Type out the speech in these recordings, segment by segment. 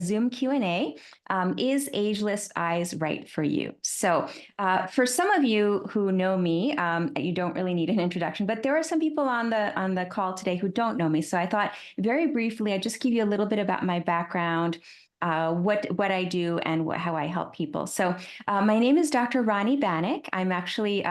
Zoom Q&A, is Ageless Eyes right for you? So for some of you who know me, you don't really need an introduction, but there are some people on the call today who don't know me. So I thought very briefly, I'd just give you a little bit about my background, what I do and how I help people. So my name is Dr. Rani Banik. I'm actually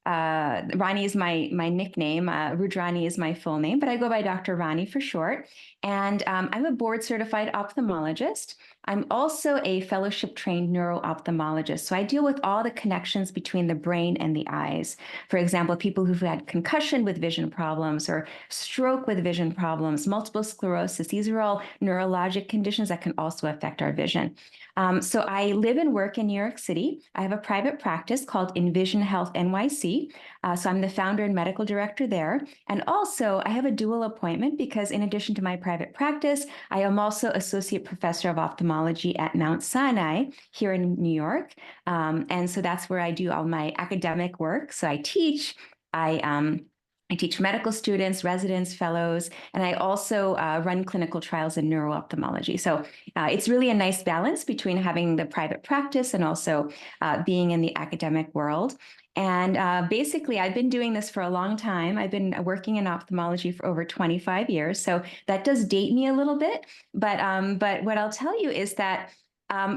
Rani is my nickname. Rudrani is my full name, but I go by Dr. Rani for short. And I'm a board certified ophthalmologist. I'm also a fellowship trained neuro-ophthalmologist. So I deal with all the connections between the brain and the eyes. For example, people who've had concussion with vision problems or stroke with vision problems, multiple sclerosis. These are all neurologic conditions that can also affect our vision. So I live and work in New York City. I have a private practice called Envision Health NYC. So I'm the founder and medical director there. And also I have a dual appointment because in addition to my private practice, I am also associate professor of ophthalmology at Mount Sinai here in New York. And so that's where I do all my academic work. So I teach, I teach medical students, residents, fellows, and I also run clinical trials in neuro-ophthalmology. So it's really a nice balance between having the private practice and also being in the academic world. And basically, I've been doing this for a long time. I've been working in ophthalmology for over 25 years. So that does date me a little bit. But what I'll tell you is that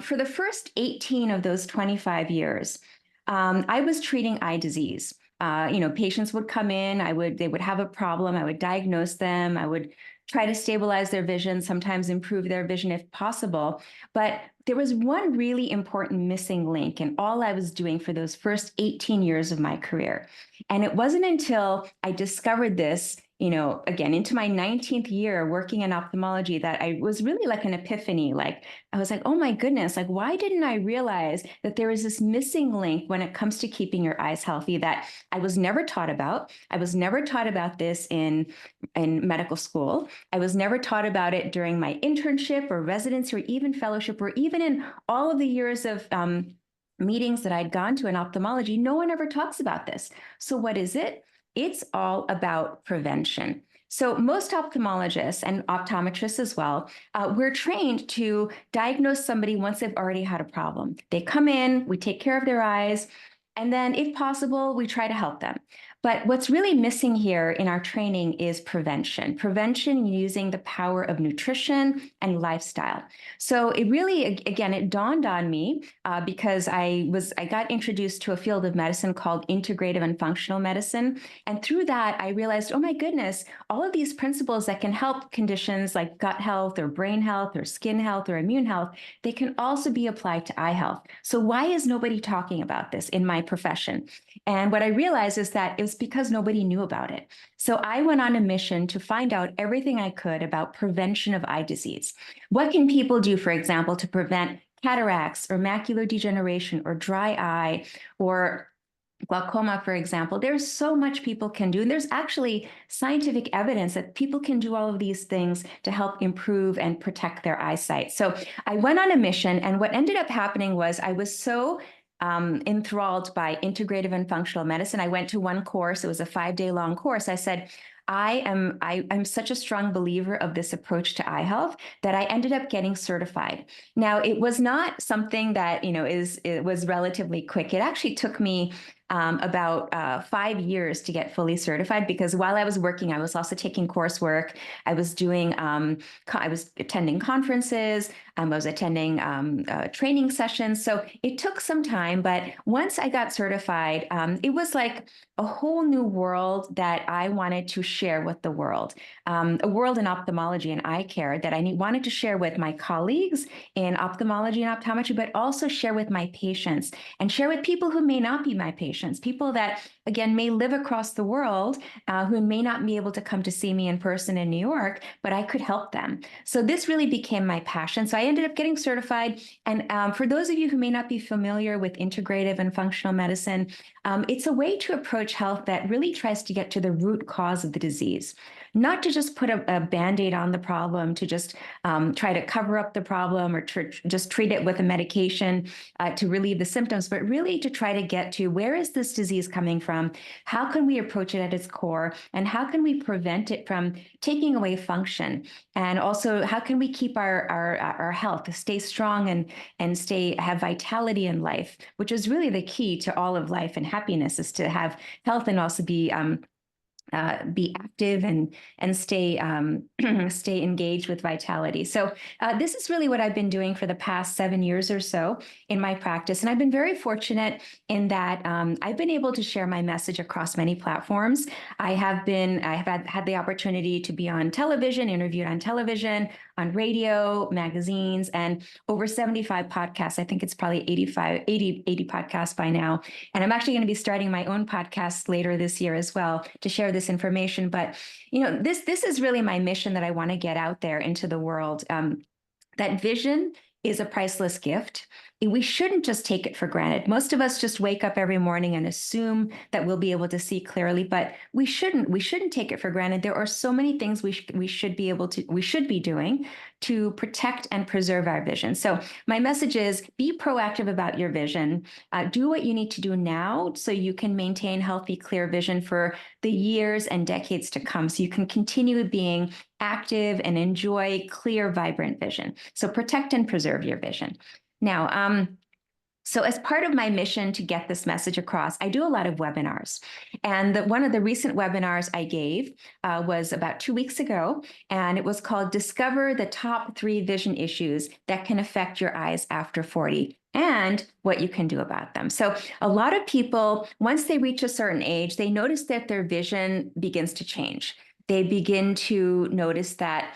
for the first 18 of those 25 years, I was treating eye disease. Patients would come in, they would have a problem, I would diagnose them, I would try to stabilize their vision, sometimes improve their vision if possible. But there was one really important missing link in all I was doing for those first 18 years of my career. And it wasn't until I discovered this, again, into my 19th year working in ophthalmology that I was really like an epiphany. Like, I was like, oh my goodness, like, why didn't I realize that there is this missing link when it comes to keeping your eyes healthy that I was never taught about? I was never taught about this in medical school. I was never taught about it during my internship or residency or even fellowship or even in all of the years of meetings that I'd gone to in ophthalmology. No one ever talks about this. So what is it? It's all about prevention. So most ophthalmologists and optometrists as well, we're trained to diagnose somebody once they've already had a problem. They come in, we take care of their eyes, and then if possible, we try to help them. But what's really missing here in our training is prevention. Prevention using the power of nutrition and lifestyle. So it really, again, it dawned on me because I got introduced to a field of medicine called integrative and functional medicine. And through that, I realized, oh my goodness, all of these principles that can help conditions like gut health or brain health or skin health or immune health, they can also be applied to eye health. So why is nobody talking about this in my profession? And what I realized is that it was because nobody knew about it. So I went on a mission to find out everything I could about prevention of eye disease. What can people do, for example, to prevent cataracts or macular degeneration or dry eye or glaucoma, for example? There's so much people can do. And there's actually scientific evidence that people can do all of these things to help improve and protect their eyesight. So I went on a mission, and what ended up happening was I was so enthralled by integrative and functional medicine. I went to one course. It was a 5-day long course. I said, I'm such a strong believer of this approach to eye health that I ended up getting certified. Now, it was not something that, it was relatively quick. It actually took me about 5 years to get fully certified, because while I was working, I was also taking coursework. I was doing, I was attending conferences. I was attending training sessions. So it took some time, but once I got certified, it was like a whole new world that I wanted to share with the world, a world in ophthalmology and eye care that I wanted to share with my colleagues in ophthalmology and optometry, but also share with my patients and share with people who may not be my patients, people that, again, may live across the world, who may not be able to come to see me in person in New York, but I could help them. So this really became my passion. So I ended up getting certified. And for those of you who may not be familiar with integrative and functional medicine, it's a way to approach health that really tries to get to the root cause of the disease. not to just put a Band-Aid on the problem, to just try to cover up the problem or just treat it with a medication to relieve the symptoms, but really to try to get to where is this disease coming from? How can we approach it at its core? And how can we prevent it from taking away function? And also, how can we keep our health, stay strong and have vitality in life, which is really the key to all of life and happiness, is to have health and also be active and stay stay engaged with vitality. So this is really what I've been doing for the past 7 years or so in my practice, and I've been very fortunate in that I've been able to share my message across many platforms. I have had the opportunity to be on television, interviewed on television, on radio, magazines, and over 75 podcasts. I think it's probably 80 podcasts by now. And I'm actually going to be starting my own podcast later this year as well to share this information. But, this is really my mission that I want to get out there into the world. That vision is a priceless gift. We shouldn't just take it for granted. Most of us just wake up every morning and assume that we'll be able to see clearly, but we shouldn't. We shouldn't take it for granted. There are so many things we should be doing to protect and preserve our vision. So my message is: be proactive about your vision. Do what you need to do now so you can maintain healthy, clear vision for the years and decades to come. So you can continue being active and enjoy clear, vibrant vision. So protect and preserve your vision. Now, so as part of my mission to get this message across, I do a lot of webinars. And one of the recent webinars I gave was about 2 weeks ago, and it was called Discover the Top 3 Vision Issues That Can Affect Your Eyes After 40 and What You Can Do About Them. So a lot of people, once they reach a certain age, they notice that their vision begins to change. They begin to notice that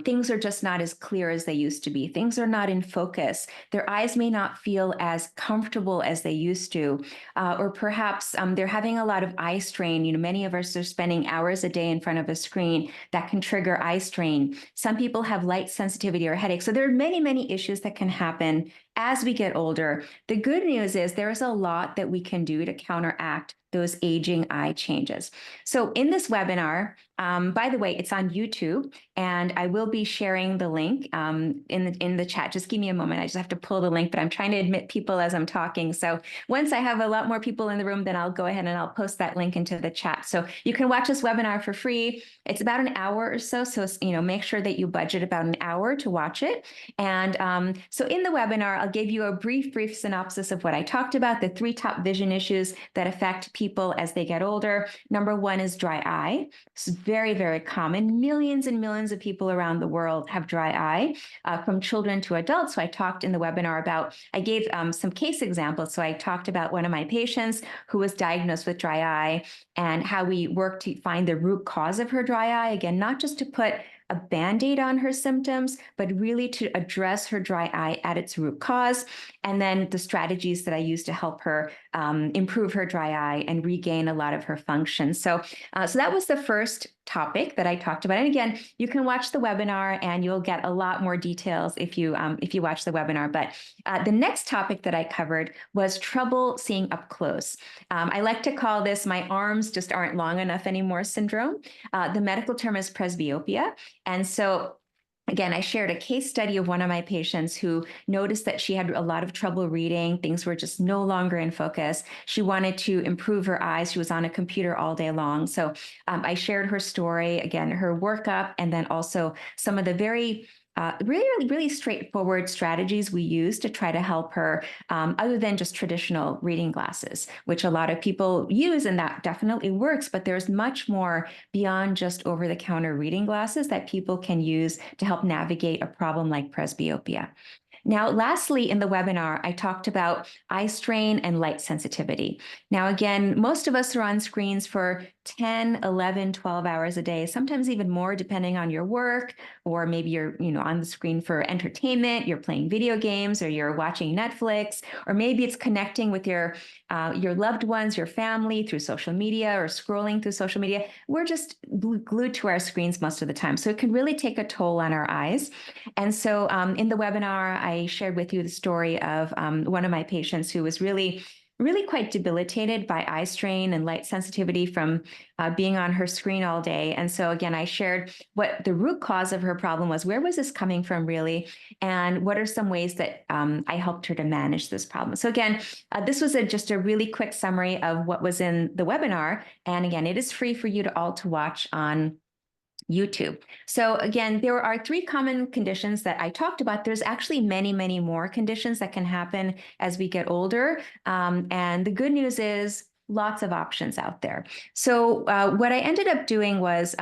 things are just not as clear as they used to be. Things are not in focus. Their eyes may not feel as comfortable as they used to, or perhaps they're having a lot of eye strain. Many of us are spending hours a day in front of a screen that can trigger eye strain. Some people have light sensitivity or headaches. So there are many, many issues that can happen as we get older. The good news is there is a lot that we can do to counteract those aging eye changes. So in this webinar, by the way, it's on YouTube, and I will be sharing the link in the chat. Just give me a moment. I just have to pull the link, but I'm trying to admit people as I'm talking. So once I have a lot more people in the room, then I'll go ahead and I'll post that link into the chat. So you can watch this webinar for free. It's about an hour or so. So, make sure that you budget about an hour to watch it. And so in the webinar, I'll give you a brief synopsis of what I talked about, the 3 top vision issues that affect people as they get older. Number 1 is dry eye. It's very, very common. Millions and millions of people around the world have dry eye, from children to adults. So I talked in the webinar I gave some case examples. So I talked about one of my patients who was diagnosed with dry eye and how we worked to find the root cause of her dry eye. Again, not just to put a Band-Aid on her symptoms, but really to address her dry eye at its root cause. And then the strategies that I use to help her improve her dry eye and regain a lot of her function. So that was the first topic that I talked about. And again, you can watch the webinar and you'll get a lot more details if you watch the webinar. But the next topic that I covered was trouble seeing up close. I like to call this my arms just aren't long enough anymore syndrome. The medical term is presbyopia. And so again, I shared a case study of one of my patients who noticed that she had a lot of trouble reading. Things were just no longer in focus. She wanted to improve her eyes. She was on a computer all day long. So I shared her story, again, her workup, and then also some of the very really straightforward strategies we use to try to help her, other than just traditional reading glasses, which a lot of people use, and that definitely works, but there's much more beyond just over-the-counter reading glasses that people can use to help navigate a problem like presbyopia. Now, lastly, in the webinar, I talked about eye strain and light sensitivity. Now, again, most of us are on screens for 10, 11, 12 hours a day, sometimes even more depending on your work, or maybe you're on the screen for entertainment, you're playing video games, or you're watching Netflix, or maybe it's connecting with your loved ones, your family through social media, or scrolling through social media. We're just glued to our screens most of the time. So it can really take a toll on our eyes. And so in the webinar, I shared with you the story of one of my patients who was really really quite debilitated by eye strain and light sensitivity from being on her screen all day. And so again, I shared what the root cause of her problem was. Where was this coming from really? And what are some ways that I helped her to manage this problem? So again, this was just a really quick summary of what was in the webinar. And again, it is free for you to all to watch on YouTube. So again, there are 3 common conditions that I talked about. There's actually many, many more conditions that can happen as we get older. And the good news is lots of options out there. So what I ended up doing was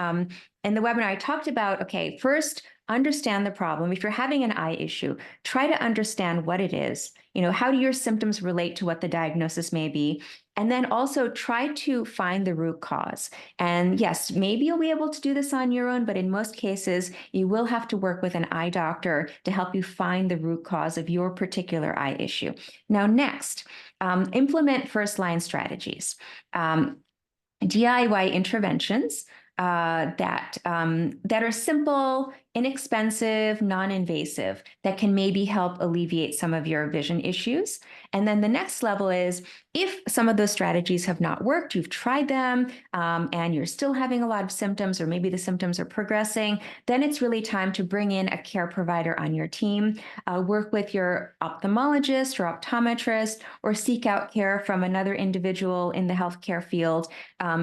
in the webinar, I talked about, okay, first, understand the problem. If you're having an eye issue, try to understand what it is. How do your symptoms relate to what the diagnosis may be? And then also try to find the root cause. And yes, maybe you'll be able to do this on your own, but in most cases, you will have to work with an eye doctor to help you find the root cause of your particular eye issue. Now, next, implement first-line strategies. DIY interventions that are simple, inexpensive, non-invasive, that can maybe help alleviate some of your vision issues. And then the next level is, if some of those strategies have not worked, you've tried them, and you're still having a lot of symptoms, or maybe the symptoms are progressing, then it's really time to bring in a care provider on your team, work with your ophthalmologist or optometrist, or seek out care from another individual in the healthcare field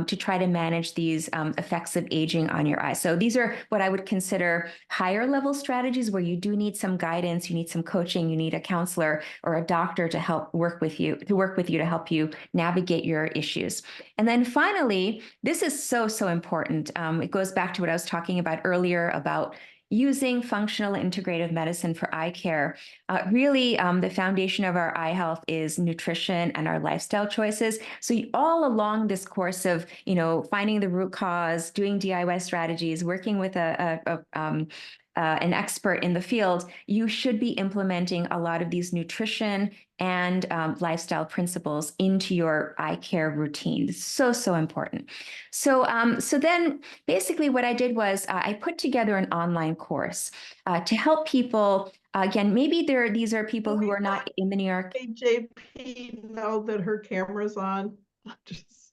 to try to manage these effects of aging on your eyes. So these are what I would consider higher level strategies, where you do need some guidance, you need some coaching, you need a counselor or a doctor to help work with you to help you navigate your issues. And then finally, this is so important. It goes back to what I was talking about earlier about using functional integrative medicine for eye care. Really, the foundation of our eye health is nutrition and our lifestyle choices. So all along this course of, finding the root cause, doing DIY strategies, working with an expert in the field, you should be implementing a lot of these nutrition and lifestyle principles into your eye care routine. It's so important. So then basically what I did was I put together an online course to help people. Again, maybe these are people who are not in the New York. JP know that her camera's on. Just,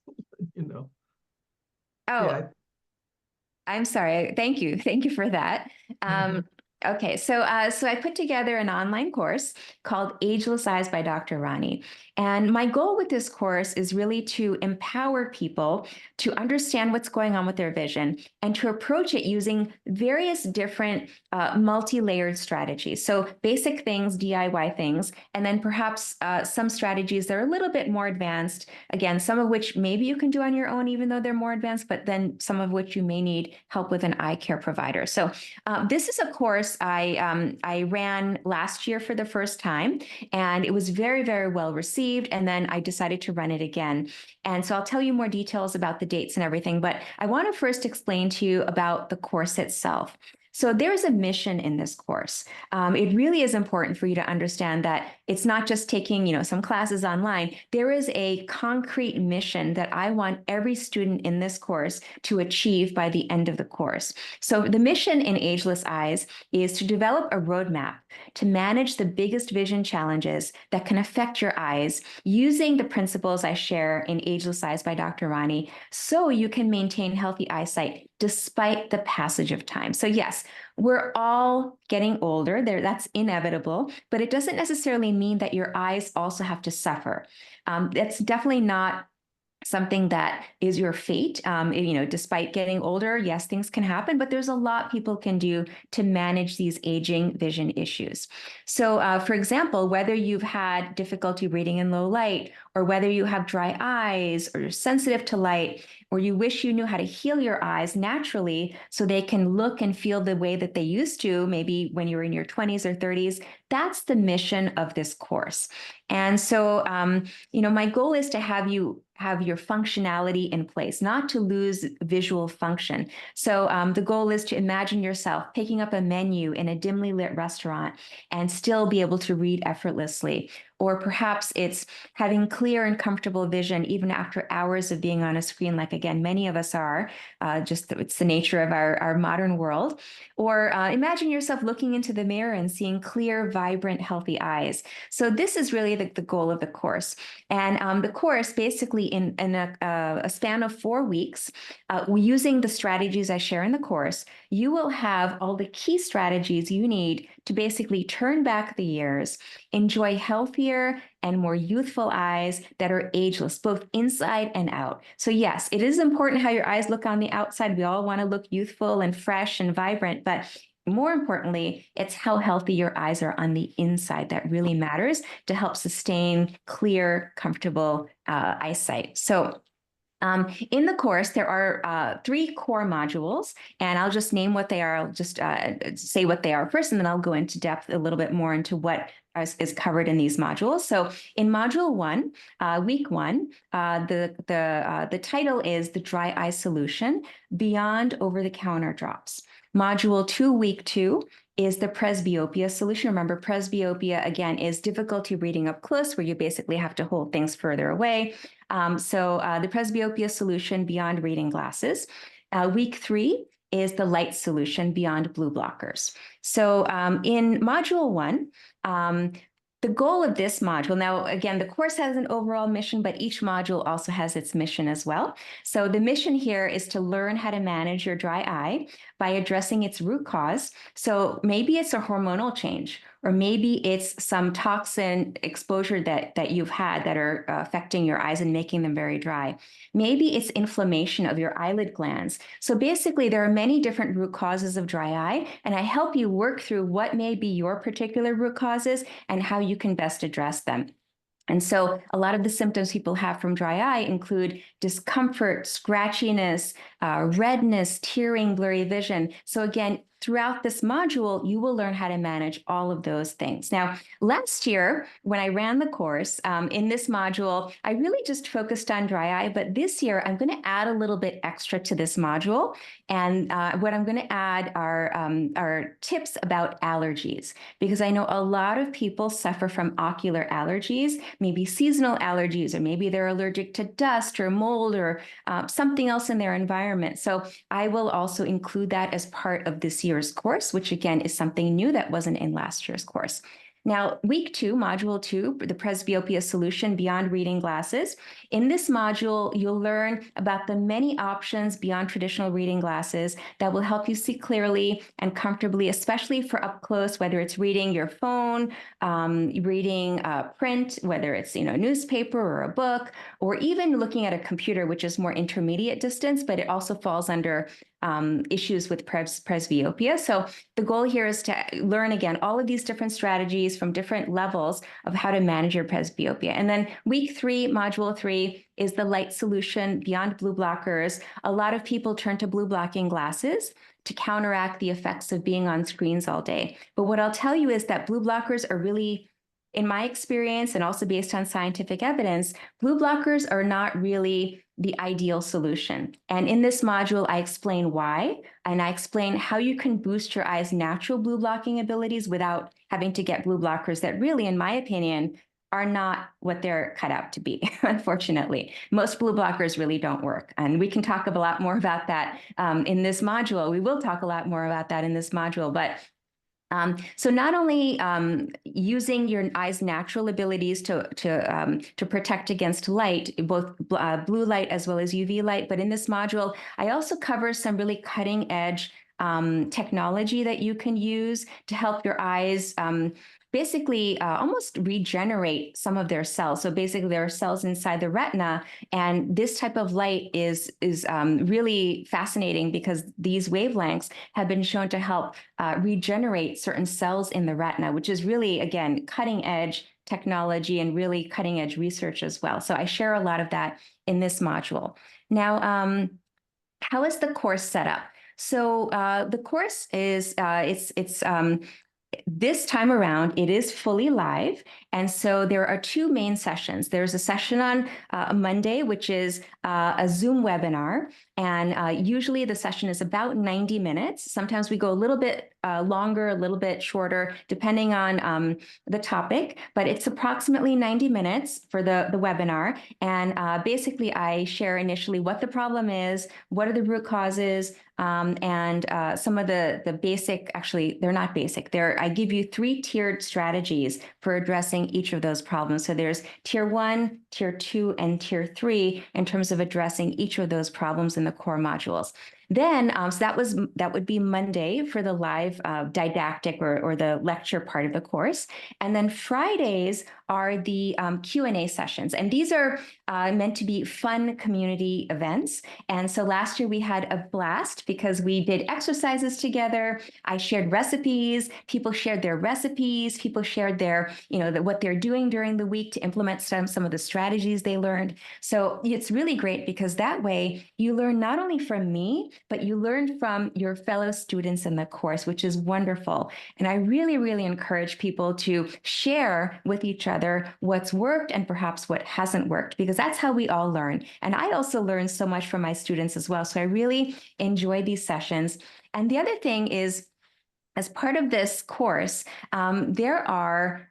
Oh, yeah. I'm sorry. Thank you. Thank you for that. Okay, so I put together an online course called Ageless Eyes by Dr. Rani. And my goal with this course is really to empower people to understand what's going on with their vision and to approach it using various different multi-layered strategies. So basic things, DIY things, and then perhaps some strategies that are a little bit more advanced. Again, some of which maybe you can do on your own, even though they're more advanced, but then some of which you may need help with an eye care provider. So this is a course I ran last year for the first time, and it was very well received. And then I decided to run it again. And so I'll tell you more details about the dates and everything, but I want to first explain to you about the course itself. So there's a mission in this course. It really is important for you to understand that it's not just taking, some classes online. There is a concrete mission that I want every student in this course to achieve by the end of the course. So the mission in Ageless Eyes is to develop a roadmap to manage the biggest vision challenges that can affect your eyes using the principles I share in Ageless Eyes by Dr. Rani, so you can maintain healthy eyesight despite the passage of time. So yes, we're all getting older. That's inevitable, but it doesn't necessarily mean that your eyes also have to suffer. That's definitely not something that is your fate. Despite getting older, yes, things can happen, but there's a lot people can do to manage these aging vision issues. So for example, whether you've had difficulty reading in low light, or whether you have dry eyes, or you're sensitive to light, or you wish you knew how to heal your eyes naturally so they can look and feel the way that they used to, maybe when you were in your 20s or 30s, that's the mission of this course. And so, my goal is to have you have your functionality in place, not to lose visual function. So the goal is to imagine yourself picking up a menu in a dimly lit restaurant and still be able to read effortlessly, or perhaps it's having clear and comfortable vision even after hours of being on a screen, like, again, many of us are, it's the nature of our modern world. Or imagine yourself looking into the mirror and seeing clear, vibrant, healthy eyes. So this is really the goal of the course. And the course, basically in a span of 4 weeks, using the strategies I share in the course, you will have all the key strategies you need to basically turn back the years, enjoy healthier and more youthful eyes that are ageless, both inside and out. So yes, it is important how your eyes look on the outside. We all want to look youthful and fresh and vibrant, but more importantly, it's how healthy your eyes are on the inside that really matters to help sustain clear, comfortable eyesight. So in the course, there are 3 core modules, and I'll just name what they are. I'll just say what they are first, and then I'll go into depth a little bit more into what is covered in these modules. So in module 1, week 1, the title is The Dry Eye Solution, Beyond Over-the-Counter Drops. Module 2, week 2, is the presbyopia solution. Remember, presbyopia, again, is difficulty reading up close, where you basically have to hold things further away. The presbyopia solution, Beyond Reading Glasses. Week 3 is the light solution, Beyond Blue Blockers. So in module 1, the goal of this module, now, again, the course has an overall mission, but each module also has its mission as well. So the mission here is to learn how to manage your dry eye by addressing its root cause. So maybe it's a hormonal change, or maybe it's some toxin exposure that you've had that are affecting your eyes and making them very dry. Maybe it's inflammation of your eyelid glands. So basically, there are many different root causes of dry eye, and I help you work through what may be your particular root causes and how you can best address them. And so a lot of the symptoms people have from dry eye include discomfort, scratchiness, redness, tearing, blurry vision. So again, throughout this module, you will learn how to manage all of those things. Now, last year, when I ran the course, in this module, I really just focused on dry eye, but this year, I'm going to add a little bit extra to this module. And what I'm going to add are tips about allergies, because I know a lot of people suffer from ocular allergies, maybe seasonal allergies, or maybe they're allergic to dust or mold or something else in their environment. So I will also include that as part of this year's course, which again is something new that wasn't in last year's course. Now, week 2, module 2, the presbyopia solution, Beyond Reading Glasses. In this module, you'll learn about the many options beyond traditional reading glasses that will help you see clearly and comfortably, especially for up close, whether it's reading your phone, reading print, whether it's a newspaper or a book, or even looking at a computer, which is more intermediate distance, but it also falls under issues with presbyopia. So the goal here is to learn, again, all of these different strategies from different levels of how to manage your presbyopia. And then week 3, module 3, is the light solution, Beyond Blue Blockers. A lot of people turn to blue blocking glasses to counteract the effects of being on screens all day. But what I'll tell you is that blue blockers are really, in my experience, and also based on scientific evidence, blue blockers are not really the ideal solution. And in this module, I explain why, and I explain how you can boost your eye's natural blue blocking abilities without having to get blue blockers that really, in my opinion, are not what they're cut out to be, unfortunately. Most blue blockers really don't work. And we can talk a lot more about that in this module. We will talk a lot more about that in this module, but so not only using your eye's natural abilities to protect against light, both blue light as well as UV light, but in this module, I also cover some really cutting edge technology that you can use to help your eyes basically almost regenerate some of their cells. So basically there are cells inside the retina, and this type of light is really fascinating because these wavelengths have been shown to help regenerate certain cells in the retina, which is really, again, cutting edge technology and really cutting edge research as well. So I share a lot of that in this module. Now, how is the course set up? So the course is This time around, it is fully live. And so there are two main sessions. There's a session on a Monday, which is a Zoom webinar. And usually the session is about 90 minutes. Sometimes we go a little bit longer, a little bit shorter, depending on the topic. But it's approximately 90 minutes for the webinar. And basically, I share initially what the problem is, what are the root causes, and some of the basic, actually, they're not basic. I give you 3-tiered strategies for addressing each of those problems. So there's tier 1, tier 2, and tier 3 in terms of addressing each of those problems in the core modules. Then, so that would be Monday for the live didactic or the lecture part of the course. And then Fridays are the Q&A sessions. And these are meant to be fun community events. And so last year we had a blast because we did exercises together. I shared recipes. People shared their recipes. People shared their, what they're doing during the week to implement some of the strategies they learned. So it's really great because that way you learn not only from me, but you learn from your fellow students in the course, which is wonderful. And I really, really encourage people to share with each other what's worked and perhaps what hasn't worked, because that's how we all learn. And I also learn so much from my students as well. So I really enjoy these sessions. And the other thing is, as part of this course, there are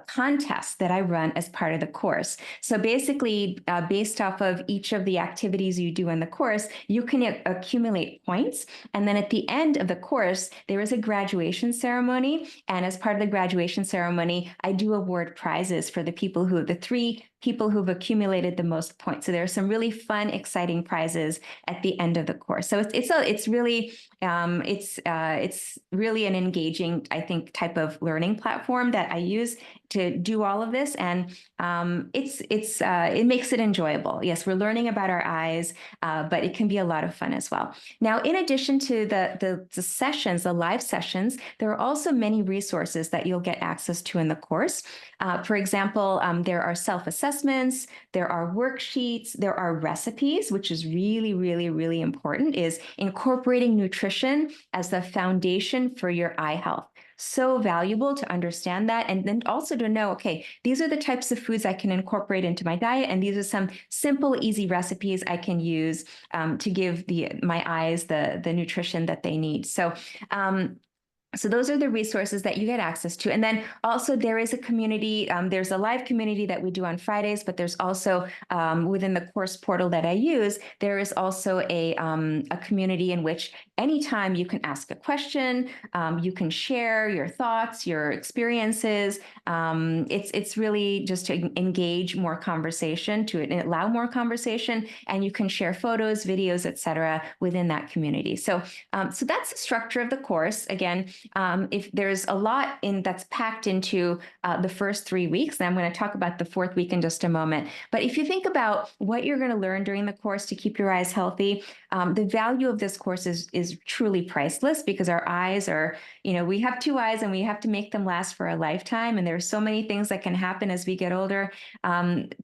contests that I run as part of the course. So basically, based off of each of the activities you do in the course, you can accumulate points. And then at the end of the course, there is a graduation ceremony. And as part of the graduation ceremony, I do award prizes for the 3 people who've accumulated the most points. So there are some really fun, exciting prizes at the end of the course. So it's really an engaging, I think, type of learning platform that I use to do all of this, and it makes it enjoyable. Yes, we're learning about our eyes, but it can be a lot of fun as well. Now, in addition to the sessions, the live sessions, there are also many resources that you'll get access to in the course. For example, there are self-assessments, there are worksheets, there are recipes, which is really, really, really important, is incorporating nutrition as the foundation for your eye health. So valuable to understand that, and then also to know, okay, these are the types of foods I can incorporate into my diet, and these are some simple, easy recipes I can use to give my eyes the nutrition that they need. So those are the resources that you get access to. And then also there is a community, there's a live community that we do on Fridays, but there's also within the course portal that I use, there is also a community in which anytime you can ask a question, you can share your thoughts, your experiences. It's really just to engage more conversation, to allow more conversation, and you can share photos, videos, etc. within that community. So that's the structure of the course. Again, if there's a lot that's packed into the first 3 weeks, and I'm going to talk about the 4th week in just a moment. But if you think about what you're going to learn during the course to keep your eyes healthy, the value of this course is truly priceless, because our eyes are, we have 2 eyes and we have to make them last for a lifetime. And there are so many things that can happen as we get older.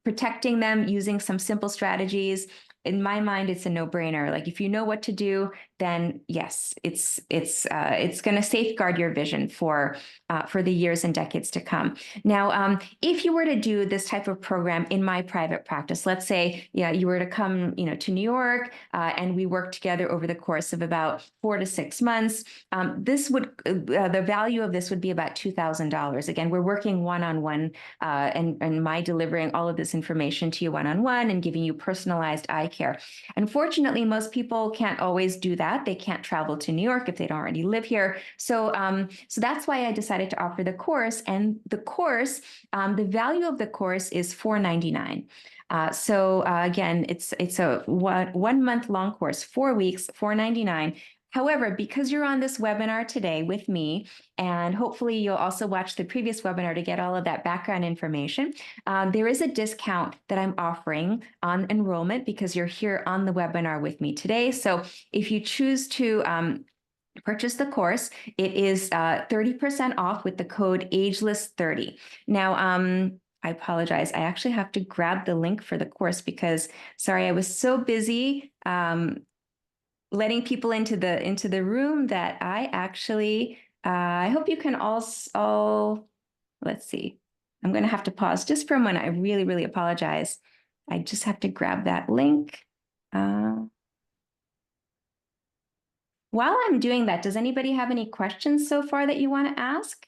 Protecting them using some simple strategies, in my mind, it's a no-brainer. Like, if you know what to do, then yes, it's going to safeguard your vision for the years and decades to come. Now, if you were to do this type of program in my private practice, let's say, you were to come, to New York, and we work together over the course of about 4 to 6 months, the value of this would be about $2,000. Again, we're working one-on-one, and my delivering all of this information to you one-on-one and giving you personalized eye care. Unfortunately, most people can't always do that. They can't travel to New York if they don't already live here. So that's why I decided to offer the course. And the course, the value of the course is $499. Again, it's a 1 month long course, 4 weeks, $499. However, because you're on this webinar today with me, and hopefully you'll also watch the previous webinar to get all of that background information, there is a discount that I'm offering on enrollment because you're here on the webinar with me today. So if you choose to purchase the course, it is 30% off with the code AGELESS30. Now, I apologize. I actually have to grab the link for the course because, sorry, I was so busy letting people into the room that I actually I hope you can also, let's see. I'm going to have to pause just for a moment. I really, really apologize. I just have to grab that link. While I'm doing that, does anybody have any questions so far that you want to ask?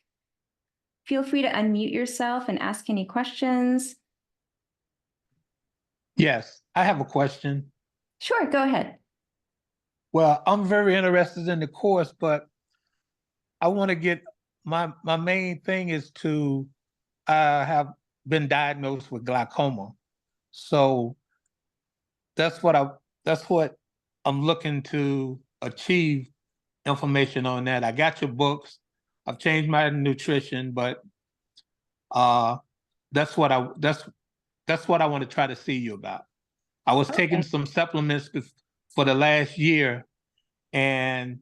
Feel free to unmute yourself and ask any questions. Yes, I have a question. Sure, go ahead. Well, I'm very interested in the course, but I want to get my main thing is to have been diagnosed with glaucoma. So that's what I'm looking to achieve information on that. I got your books. I've changed my nutrition, but that's what I want to try to see you about. I was taking some supplements for the last year and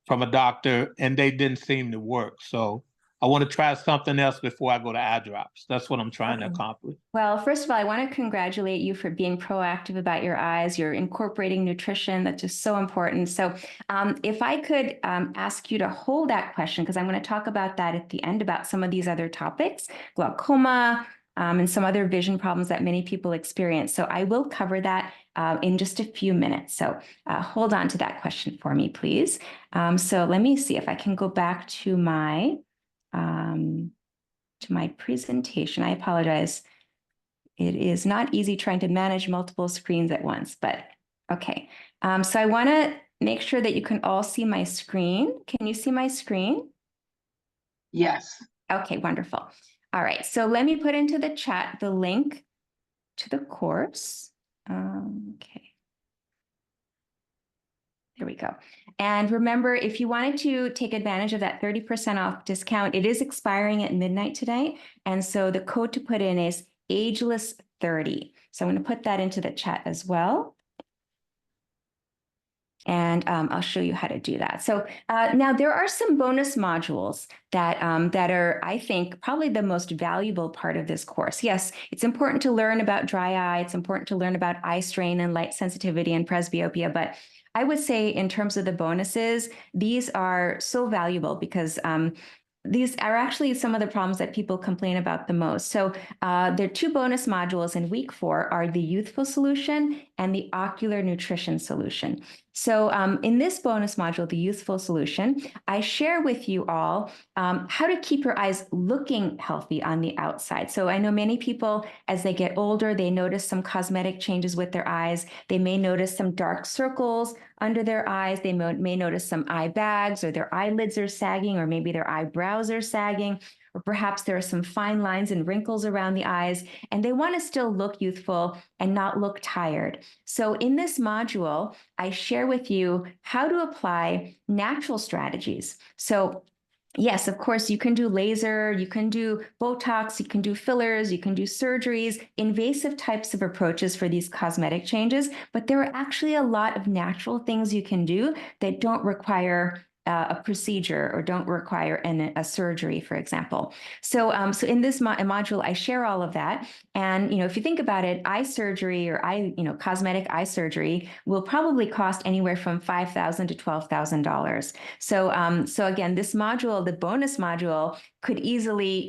from a doctor, and they didn't seem to work. So I want to try something else before I go to eye drops. That's what I'm trying to accomplish. Well, first of all, I want to congratulate you for being proactive about your eyes. You're incorporating nutrition. That's just so important. So if I could ask you to hold that question, because I'm going to talk about that at the end about some of these other topics, glaucoma, and some other vision problems that many people experience. So I will cover that in just a few minutes. So hold on to that question for me, please. So let me see if I can go back to my presentation. I apologize. It is not easy trying to manage multiple screens at once, but okay. So I want to make sure that you can all see my screen. Can you see my screen? Yes. Okay, wonderful. All right, so let me put into the chat the link to the course. Okay. There we go. And remember, if you wanted to take advantage of that 30% off discount, it is expiring at midnight today. And so the code to put in is Ageless30. So I'm going to put that into the chat as well. And I'll show you how to do that. So now there are some bonus modules that are, I think, probably the most valuable part of this course. Yes, it's important to learn about dry eye. It's important to learn about eye strain and light sensitivity and presbyopia. But I would say in terms of the bonuses, these are so valuable because these are actually some of the problems that people complain about the most. So there are two bonus modules in week 4 are the youthful solution and the ocular nutrition solution. So in this bonus module, the youthful solution, I share with you all how to keep your eyes looking healthy on the outside. So I know many people, as they get older, they notice some cosmetic changes with their eyes. They may notice some dark circles under their eyes. They may notice some eye bags, or their eyelids are sagging, or maybe their eyebrows are sagging, or perhaps there are some fine lines and wrinkles around the eyes, and they want to still look youthful and not look tired. So in this module, I share with you how to apply natural strategies. So yes, of course, you can do laser, you can do Botox, you can do fillers, you can do surgeries, invasive types of approaches for these cosmetic changes, but there are actually a lot of natural things you can do that don't require a procedure or don't require a surgery, for example. So in this module, I share all of that. And, if you think about it, eye surgery or cosmetic eye surgery will probably cost anywhere from $5,000 to $12,000. So again, this module, the bonus module, could easily,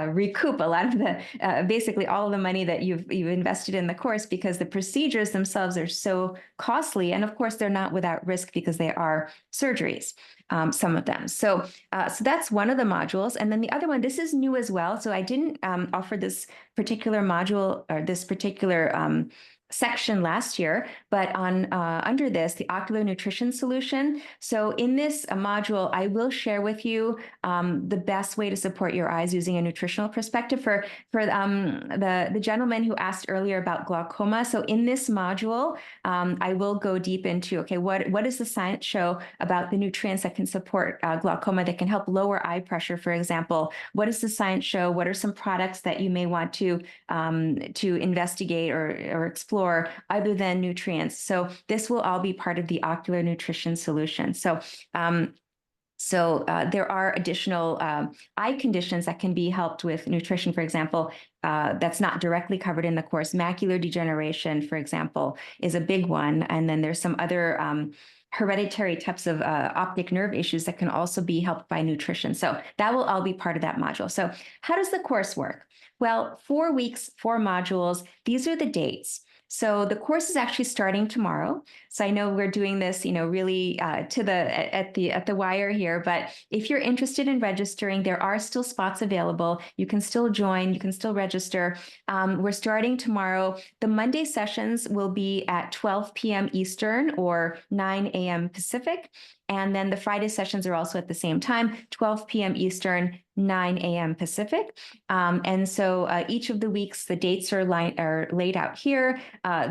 recoup a lot of the, basically all of the money that you've invested in the course, because the procedures themselves are so costly. And of course, they're not without risk because they are surgeries, some of them. So that's one of the modules. And then the other one, this is new as well. So I didn't offer this particular module or this particular section last year, but under this, the ocular nutrition solution. So in this module, I will share with you the best way to support your eyes using a nutritional perspective for the gentleman who asked earlier about glaucoma. So in this module, I will go deep into, okay, what does the science show about the nutrients that can support glaucoma, that can help lower eye pressure, for example? What does the science show? What are some products that you may want to investigate or explore other than nutrients? So this will all be part of the ocular nutrition solution. So there are additional eye conditions that can be helped with nutrition, for example, that's not directly covered in the course. Macular degeneration, for example, is a big one. And then there's some other hereditary types of optic nerve issues that can also be helped by nutrition. So that will all be part of that module. So how does the course work? Well, 4 weeks, 4 modules. These are the dates. So the course is actually starting tomorrow. So I know we're doing this, really at the wire here. But if you're interested in registering, there are still spots available. You can still join. You can still register. We're starting tomorrow. The Monday sessions will be at 12 p.m. Eastern or 9 a.m. Pacific. And then the Friday sessions are also at the same time, 12 p.m. Eastern, 9 a.m. Pacific. And so each of the weeks, the dates are laid out here.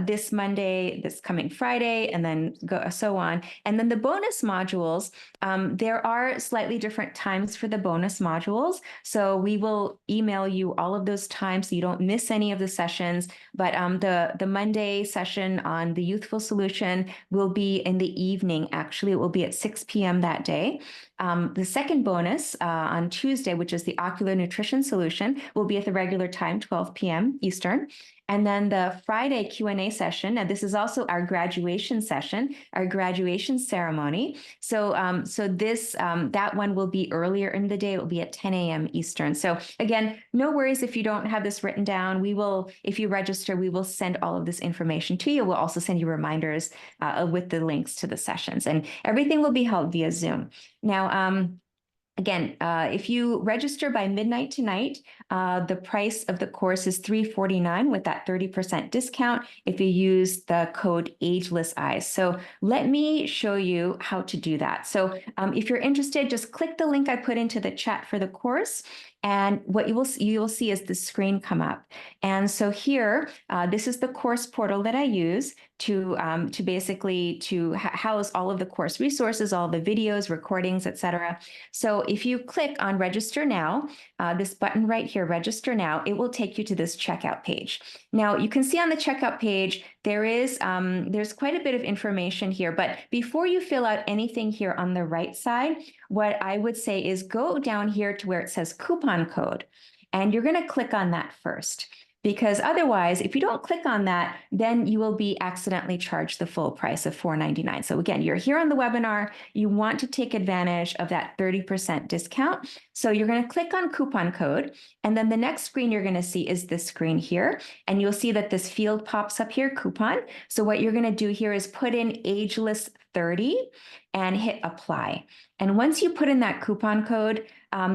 This Monday, this coming Friday, and then so on. And then the bonus modules, there are slightly different times for the bonus modules. So we will email you all of those times so you don't miss any of the sessions. But the Monday session on the Youthful Solution will be in the evening. Actually, it will be at 6 p.m. that day. The second bonus on Tuesday, which is the Ocular Nutrition Solution, will be at the regular time, 12 p.m. Eastern. And then the Friday Q&A session, and this is also our graduation session, our graduation ceremony. So that one will be earlier in the day. It will be at 10 a.m. Eastern. So again, no worries if you don't have this written down. We will, if you register, we will send all of this information to you. We'll also send you reminders with the links to the sessions, and everything will be held via Zoom. Now, again, if you register by midnight tonight, the price of the course is $349 with that 30% discount if you use the code Ageless Eyes. So let me show you how to do that. So if you're interested, just click the link I put into the chat for the course. And what you will see is the screen come up. And so here, this is the course portal that I use to basically house all of the course resources, all the videos, recordings, etc. So if you click on Register Now, this button right here, Register Now, it will take you to this checkout page. Now you can see on the checkout page there's quite a bit of information here, but before you fill out anything here on the right side, what I would say is go down here to where it says coupon code, and you're going to click on that first. Because otherwise, if you don't click on that, then you will be accidentally charged the full price of $499. So again, you're here on the webinar, you want to take advantage of that 30% discount. So you're going to click on coupon code, and then the next screen you're going to see is this screen here, and you'll see that this field pops up here, coupon. So what you're going to do here is put in Ageless 30 and hit apply. And once you put in that coupon code,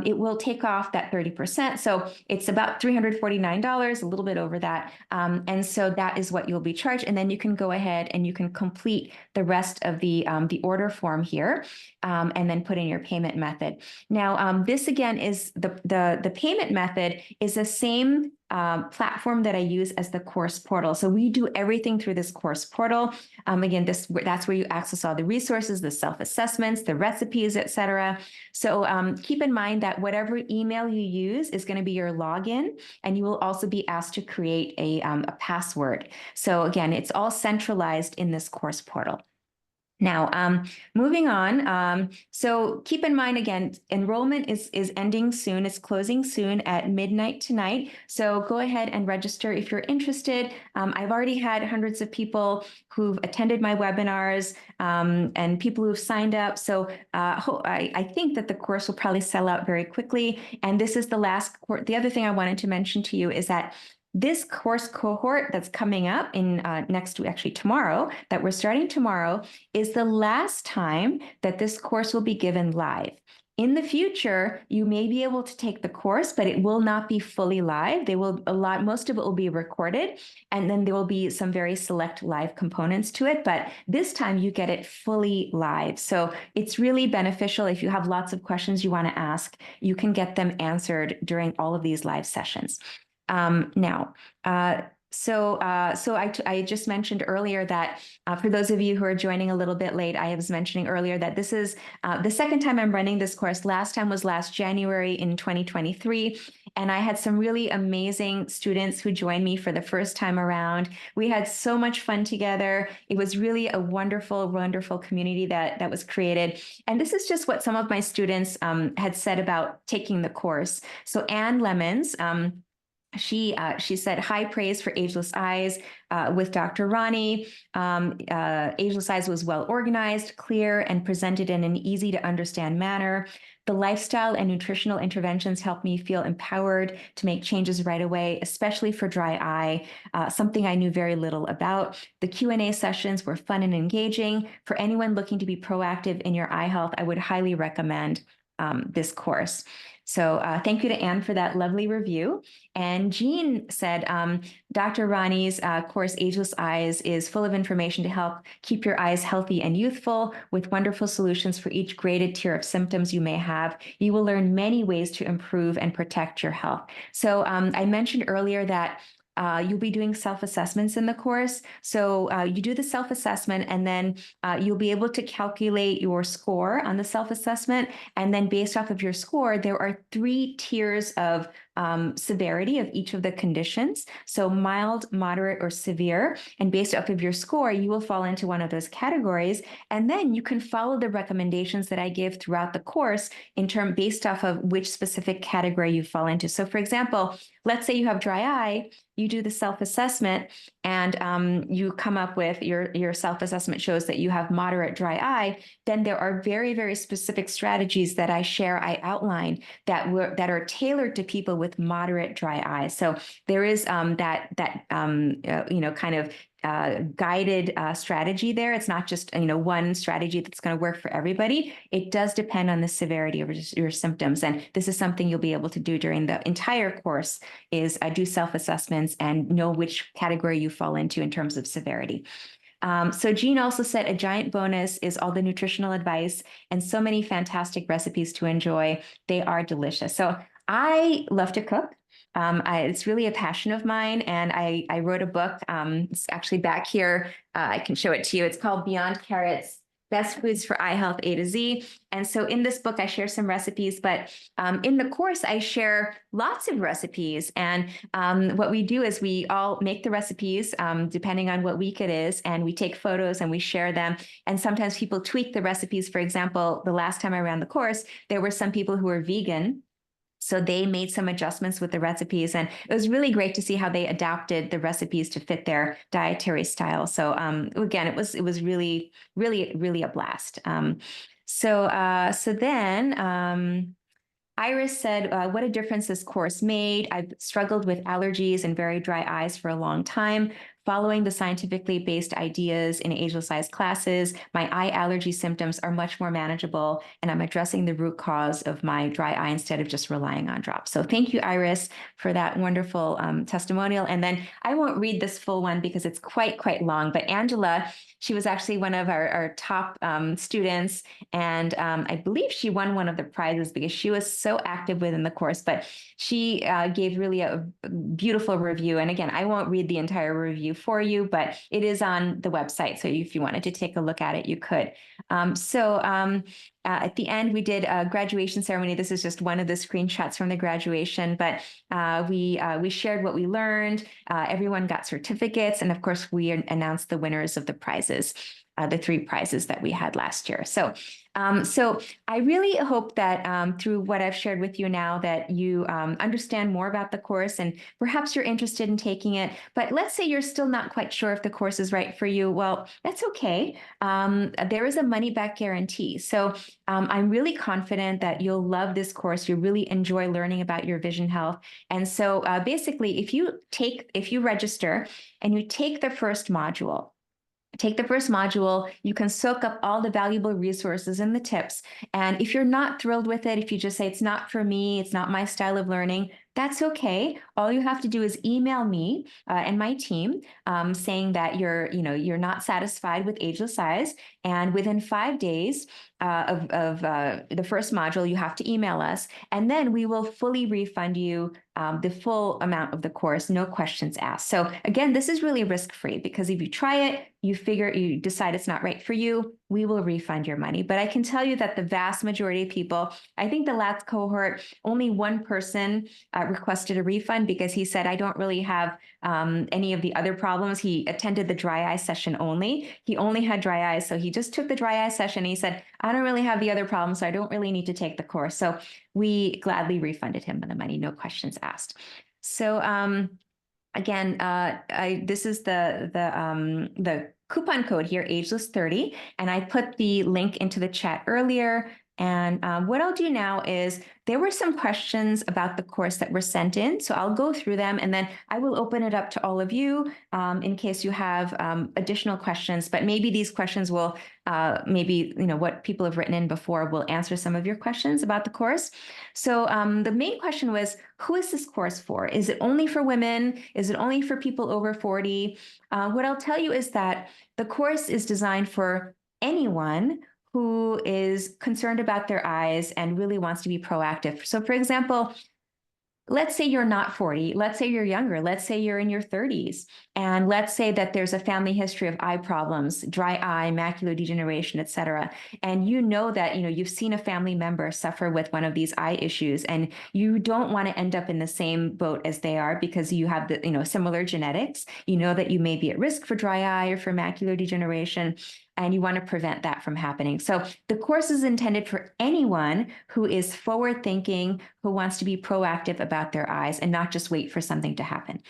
it will take off that 30%. So it's about $349, a little bit over that. And so that is what you'll be charged. And then you can go ahead and you can complete the rest of the order form here, and then put in your payment method. Now, this again is the payment method is the same platform that I use as the course portal. So we do everything through this course portal. Again, that's where you access all the resources, the self-assessments, the recipes, etc. So keep in mind that whatever email you use is going to be your login, and you will also be asked to create a password. So again, it's all centralized in this course portal. Now, moving on, so keep in mind, again, enrollment is ending soon. It's closing soon at midnight tonight. So go ahead and register if you're interested. I've already had hundreds of people who've attended my webinars and people who've signed up. So I think that the course will probably sell out very quickly. And this is the last course. The other thing I wanted to mention to you is that this course cohort that's coming up in next week, actually tomorrow, that we're starting tomorrow, is the last time that this course will be given live. In the future, you may be able to take the course, but it will not be fully live. Most of it will be recorded, and then there will be some very select live components to it. But this time you get it fully live. So it's really beneficial. If you have lots of questions you want to ask, you can get them answered during all of these live sessions. So I just mentioned earlier that for those of you who are joining a little bit late, I was mentioning earlier that this is the second time I'm running this course. Last time was last January in 2023, and I had some really amazing students who joined me for the first time around. We had so much fun together. It was really a wonderful, wonderful community that was created. And this is just what some of my students had said about taking the course. So Anne Lemons, She said, high praise for Ageless Eyes with Dr. Rani. Ageless Eyes was well organized, clear, and presented in an easy to understand manner. The lifestyle and nutritional interventions helped me feel empowered to make changes right away, especially for dry eye, something I knew very little about. The Q&A sessions were fun and engaging. For anyone looking to be proactive in your eye health, I would highly recommend this course. So thank you to Anne for that lovely review. And Jean said, Dr. Rani's course, Ageless Eyes, is full of information to help keep your eyes healthy and youthful with wonderful solutions for each graded tier of symptoms you may have. You will learn many ways to improve and protect your health. So I mentioned earlier that you'll be doing self-assessments in the course. So you do the self-assessment, and then you'll be able to calculate your score on the self-assessment. And then based off of your score, there are 3 tiers of severity of each of the conditions. So mild, moderate, or severe. And based off of your score, you will fall into one of those categories. And then you can follow the recommendations that I give throughout the course based off of which specific category you fall into. So for example, let's say you have dry eye, you do the self-assessment, and you come up with your self-assessment shows that you have moderate dry eye. Then there are very, very specific strategies that I outline that are tailored to people with moderate dry eye. So there is guided strategy there. It's not just one strategy that's going to work for everybody. It does depend on the severity of your symptoms, and this is something you'll be able to do during the entire course. Is do self-assessments and know which category you fall into in terms of severity. So Jean also said a giant bonus is all the nutritional advice and so many fantastic recipes to enjoy. They are delicious. So I love to cook. It's really a passion of mine, and I wrote a book. It's actually back here. I can show it to you. It's called Beyond Carrots: Best Foods for Eye Health A to Z. And so in this book, I share some recipes, but in the course, I share lots of recipes. And what we do is we all make the recipes depending on what week it is, and we take photos and we share them. And sometimes people tweak the recipes. For example, the last time I ran the course, there were some people who were vegan. So they made some adjustments with the recipes, and it was really great to see how they adapted the recipes to fit their dietary style. So again, it was really, really, really a blast. So then Iris said, what a difference this course made. I've struggled with allergies and very dry eyes for a long time. Following the scientifically based ideas in Ageless Eyes classes, my eye allergy symptoms are much more manageable, and I'm addressing the root cause of my dry eye instead of just relying on drops. So thank you, Iris, for that wonderful testimonial. And then I won't read this full one because it's quite long, but Angela, she was actually one of our top students, and I believe she won one of the prizes because she was so active within the course, but she gave really a beautiful review. And again, I won't read the entire review for you, but it is on the website. So if you wanted to take a look at it, you could. At the end, we did a graduation ceremony. This is just one of the screenshots from the graduation, but we shared what we learned. Everyone got certificates. And of course, we announced the winners of the prizes, the 3 prizes that we had last year. So I really hope that through what I've shared with you now that you understand more about the course, and perhaps you're interested in taking it. But let's say you're still not quite sure if the course is right for you. Well, that's okay. There is a money-back guarantee. So I'm really confident that you'll love this course. You'll really enjoy learning about your vision health. And so basically, if you register and you take the first module, you can soak up all the valuable resources and the tips. And if you're not thrilled with it, if you just say, it's not for me, it's not my style of learning, that's okay. All you have to do is email me and my team saying that you're not satisfied with Ageless Eyes. And within 5 days of the first module, you have to email us. And then we will fully refund you the full amount of the course, no questions asked. So again, this is really risk-free, because if you try it, you decide it's not right for you, we will refund your money. But I can tell you that the vast majority of people, I think the last cohort, only one person requested a refund because he said, I don't really have any of the other problems. He attended the dry eye session only. He only had dry eyes. So he just took the dry eye session. And he said, I don't really have the other problems, so I don't really need to take the course. So we gladly refunded him the money, no questions asked. So again, this is the coupon code here, Ageless 30, and I put the link into the chat earlier. And what I'll do now is there were some questions about the course that were sent in, so I'll go through them and then I will open it up to all of you in case you have additional questions. But maybe these questions will, maybe what people have written in before will answer some of your questions about the course. So the main question was, who is this course for? Is it only for women? Is it only for people over 40? What I'll tell you is that the course is designed for anyone who is concerned about their eyes and really wants to be proactive. So for example, let's say you're not 40, let's say you're younger, let's say you're in your 30s, and let's say that there's a family history of eye problems, dry eye, macular degeneration, et cetera. And you know that, you've seen a family member suffer with one of these eye issues, and you don't want to end up in the same boat as they are because you have the, similar genetics. You know that you may be at risk for dry eye or for macular degeneration, and you want to prevent that from happening. So the course is intended for anyone who is forward thinking, who wants to be proactive about their eyes and not just wait for something to happen.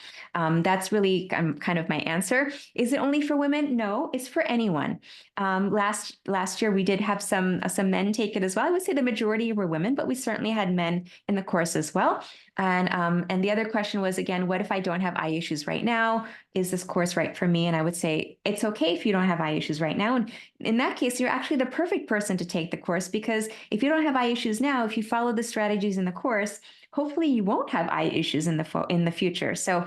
That's really kind of my answer. Is it only for women? No, it's for anyone. Last year we did have some men take it as well. I would say the majority were women, but we certainly had men in the course as well. And the other question was, again, what if I don't have eye issues right now? Is this course right for me? And I would say it's okay if you don't have eye issues right now. And in that case, you're actually the perfect person to take the course, because if you don't have eye issues now, if you follow the strategies in the course, hopefully you won't have eye issues in the future. So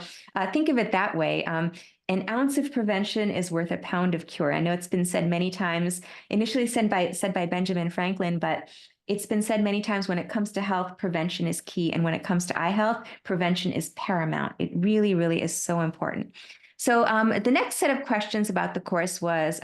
think of it that way. An ounce of prevention is worth a pound of cure. I know it's been said many times, initially said by Benjamin Franklin, but it's been said many times, when it comes to health, prevention is key. And when it comes to eye health, prevention is paramount. It really, really is so important. So the next set of questions about the course was,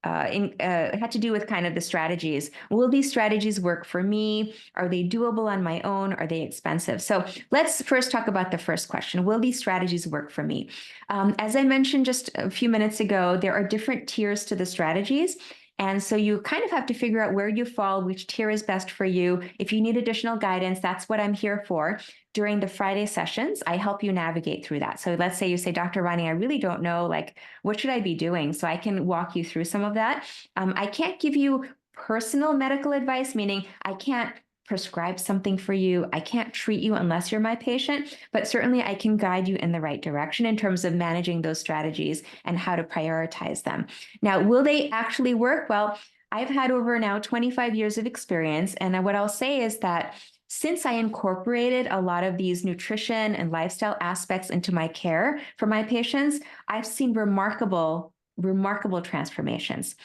it had to do with kind of the strategies. Will these strategies work for me? Are they doable on my own? Are they expensive? So let's first talk about the first question. Will these strategies work for me? As I mentioned just a few minutes ago, there are different tiers to the strategies. And so you kind of have to figure out where you fall, which tier is best for you. If you need additional guidance, that's what I'm here for. During the Friday sessions, I help you navigate through that. So let's say you say, Dr. Rani, I really don't know, what should I be doing? So I can walk you through some of that. I can't give you personal medical advice, meaning I can't prescribe something for you. I can't treat you unless you're my patient, but certainly I can guide you in the right direction in terms of managing those strategies and how to prioritize them. Now, will they actually work? Well, I've had over now 25 years of experience. And what I'll say is that since I incorporated a lot of these nutrition and lifestyle aspects into my care for my patients, I've seen remarkable transformations.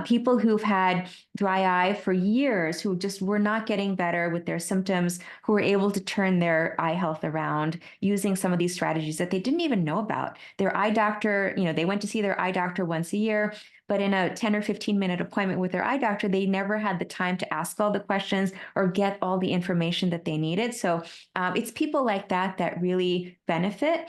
People who've had dry eye for years, who just were not getting better with their symptoms, who were able to turn their eye health around using some of these strategies that they didn't even know about. Their eye doctor, they went to see their eye doctor once a year, but in a 10 or 15-minute appointment with their eye doctor, they never had the time to ask all the questions or get all the information that they needed. So it's people like that that really benefit.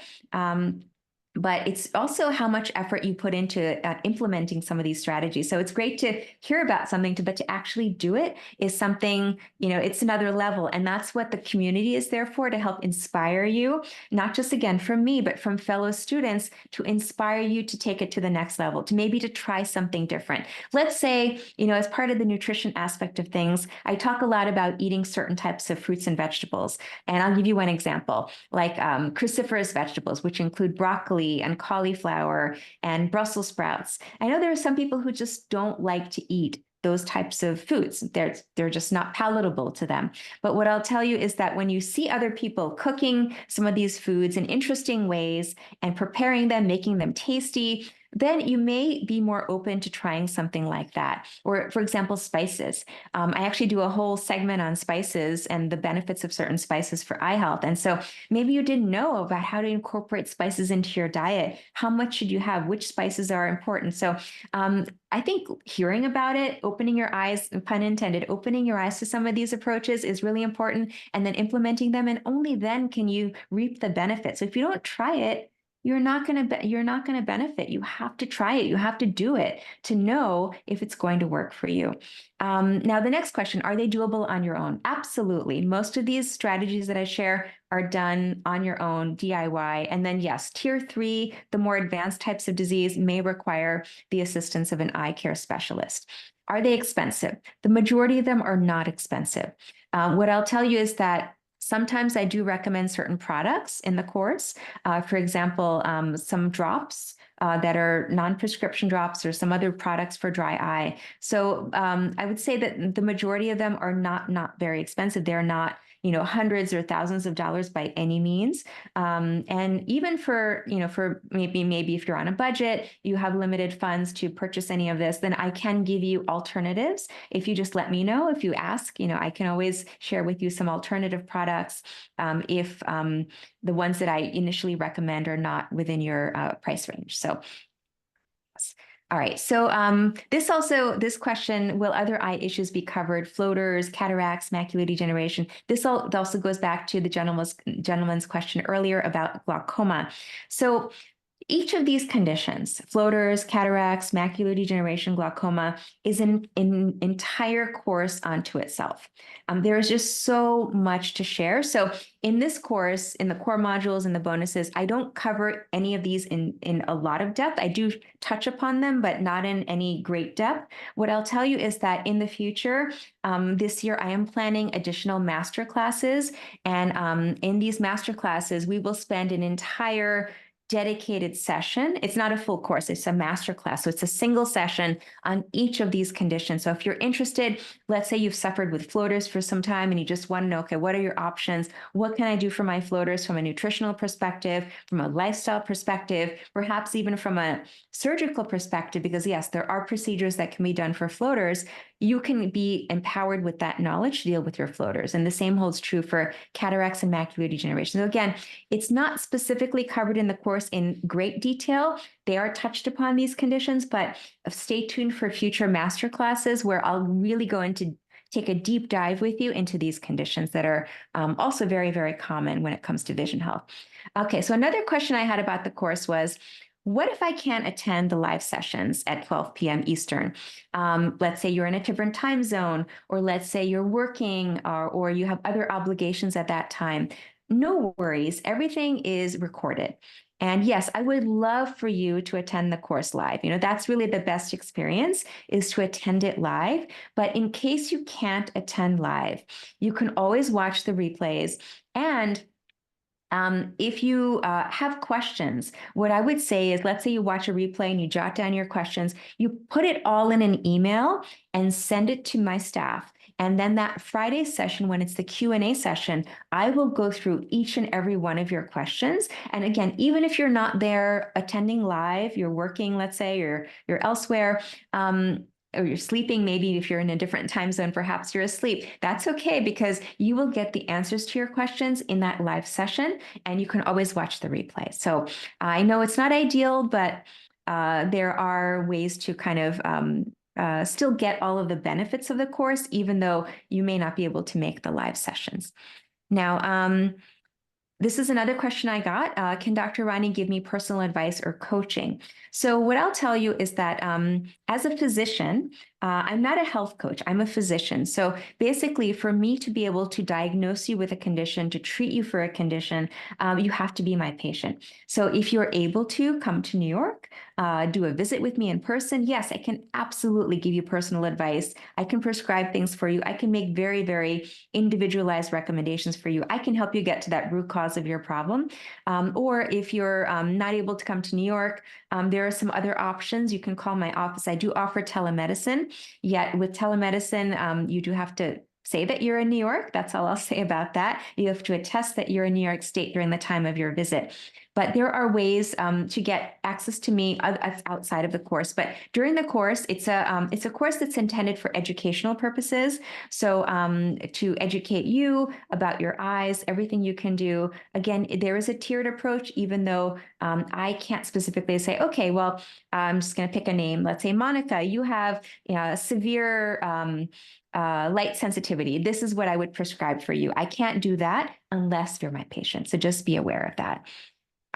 But it's also how much effort you put into implementing some of these strategies. So it's great to hear about something, but to actually do it is something, it's another level. And that's what the community is there for, to help inspire you, not just, again, from me, but from fellow students, to inspire you to take it to the next level, to maybe to try something different. Let's say, as part of the nutrition aspect of things, I talk a lot about eating certain types of fruits and vegetables. And I'll give you one example, like cruciferous vegetables, which include broccoli and cauliflower and Brussels sprouts. I know there are some people who just don't like to eat those types of foods. They're just not palatable to them. But what I'll tell you is that when you see other people cooking some of these foods in interesting ways and preparing them, making them tasty, then you may be more open to trying something like that. Or, for example, spices. I actually do a whole segment on spices and the benefits of certain spices for eye health. And so maybe you didn't know about how to incorporate spices into your diet. How much should you have? Which spices are important? So I think hearing about it, opening your eyes, pun intended, opening your eyes to some of these approaches is really important, and then implementing them. And only then can you reap the benefits. So if you don't try it, you're not going to benefit. You have to try it. You have to do it to know if it's going to work for you. Now, the next question, are they doable on your own? Absolutely. Most of these strategies that I share are done on your own, DIY. And then yes, tier 3, the more advanced types of disease may require the assistance of an eye care specialist. Are they expensive? The majority of them are not expensive. What I'll tell you is that sometimes I do recommend certain products in the course. For example, some drops that are non-prescription drops or some other products for dry eye. So I would say that the majority of them are not very expensive. They're not, hundreds or thousands of dollars by any means. And even for maybe if you're on a budget, you have limited funds to purchase any of this, then I can give you alternatives. If you just let me know, if you ask, I can always share with you some alternative products if the ones that I initially recommend are not within your price range. So all right. So this question, will other eye issues be covered? Floaters, cataracts, macular degeneration. This also goes back to the gentleman's question earlier about glaucoma. So each of these conditions, floaters, cataracts, macular degeneration, glaucoma, is an entire course unto itself. There is just so much to share. So in this course, in the core modules and the bonuses, I don't cover any of these in a lot of depth. I do touch upon them, but not in any great depth. What I'll tell you is that in the future, this year, I am planning additional master classes. And in these master classes, we will spend an entire dedicated session. It's not a full course, it's a master class. So it's a single session on each of these conditions. So if you're interested, let's say you've suffered with floaters for some time and you just want to know, okay, what are your options? What can I do for my floaters from a nutritional perspective, from a lifestyle perspective, perhaps even from a surgical perspective? Because yes, there are procedures that can be done for floaters. You can be empowered with that knowledge to deal with your floaters. And the same holds true for cataracts and macular degeneration. So again, it's not specifically covered in the course in great detail. They are touched upon these conditions, but stay tuned for future master classes where I'll really go into take a deep dive with you into these conditions that are also very, very common when it comes to vision health. Okay, so another question I had about the course was, what if I can't attend the live sessions at 12 p.m. Eastern? Let's say you're in a different time zone, or let's say you're working or you have other obligations at that time. No worries, everything is recorded. And yes, I would love for you to attend the course live. That's really the best experience, is to attend it live. But in case you can't attend live, you can always watch the replays. And if you have questions, what I would say is, let's say you watch a replay and you jot down your questions, you put it all in an email and send it to my staff. And then that Friday session, when it's the Q&A session, I will go through each and every one of your questions. And again, even if you're not there attending live, you're working, let's say, or you're elsewhere, or you're sleeping, maybe if you're in a different time zone, perhaps you're asleep. That's okay, because you will get the answers to your questions in that live session, and you can always watch the replay. So I know it's not ideal, but there are ways to kind of still get all of the benefits of the course, even though you may not be able to make the live sessions. Now, this is another question I got. Can Dr. Rani give me personal advice or coaching? So what I'll tell you is that as a physician, I'm not a health coach, I'm a physician. So basically, for me to be able to diagnose you with a condition, to treat you for a condition, you have to be my patient. So if you're able to come to New York, do a visit with me in person, yes, I can absolutely give you personal advice. I can prescribe things for you. I can make very, very individualized recommendations for you. I can help you get to that root cause of your problem. Or if you're not able to come to New York, there are some other options. You can call my office. I do offer telemedicine, yet with telemedicine, you do have to say that you're in New York. That's all I'll say about that. You have to attest that you're in New York State during the time of your visit. But there are ways to get access to me outside of the course. But during the course, it's a course that's intended for educational purposes. So to educate you about your eyes, everything you can do. Again, there is a tiered approach, even though I can't specifically say, okay, well, I'm just going to pick a name. Let's say, Monica, you have severe light sensitivity. This is what I would prescribe for you. I can't do that unless you're my patient. So just be aware of that.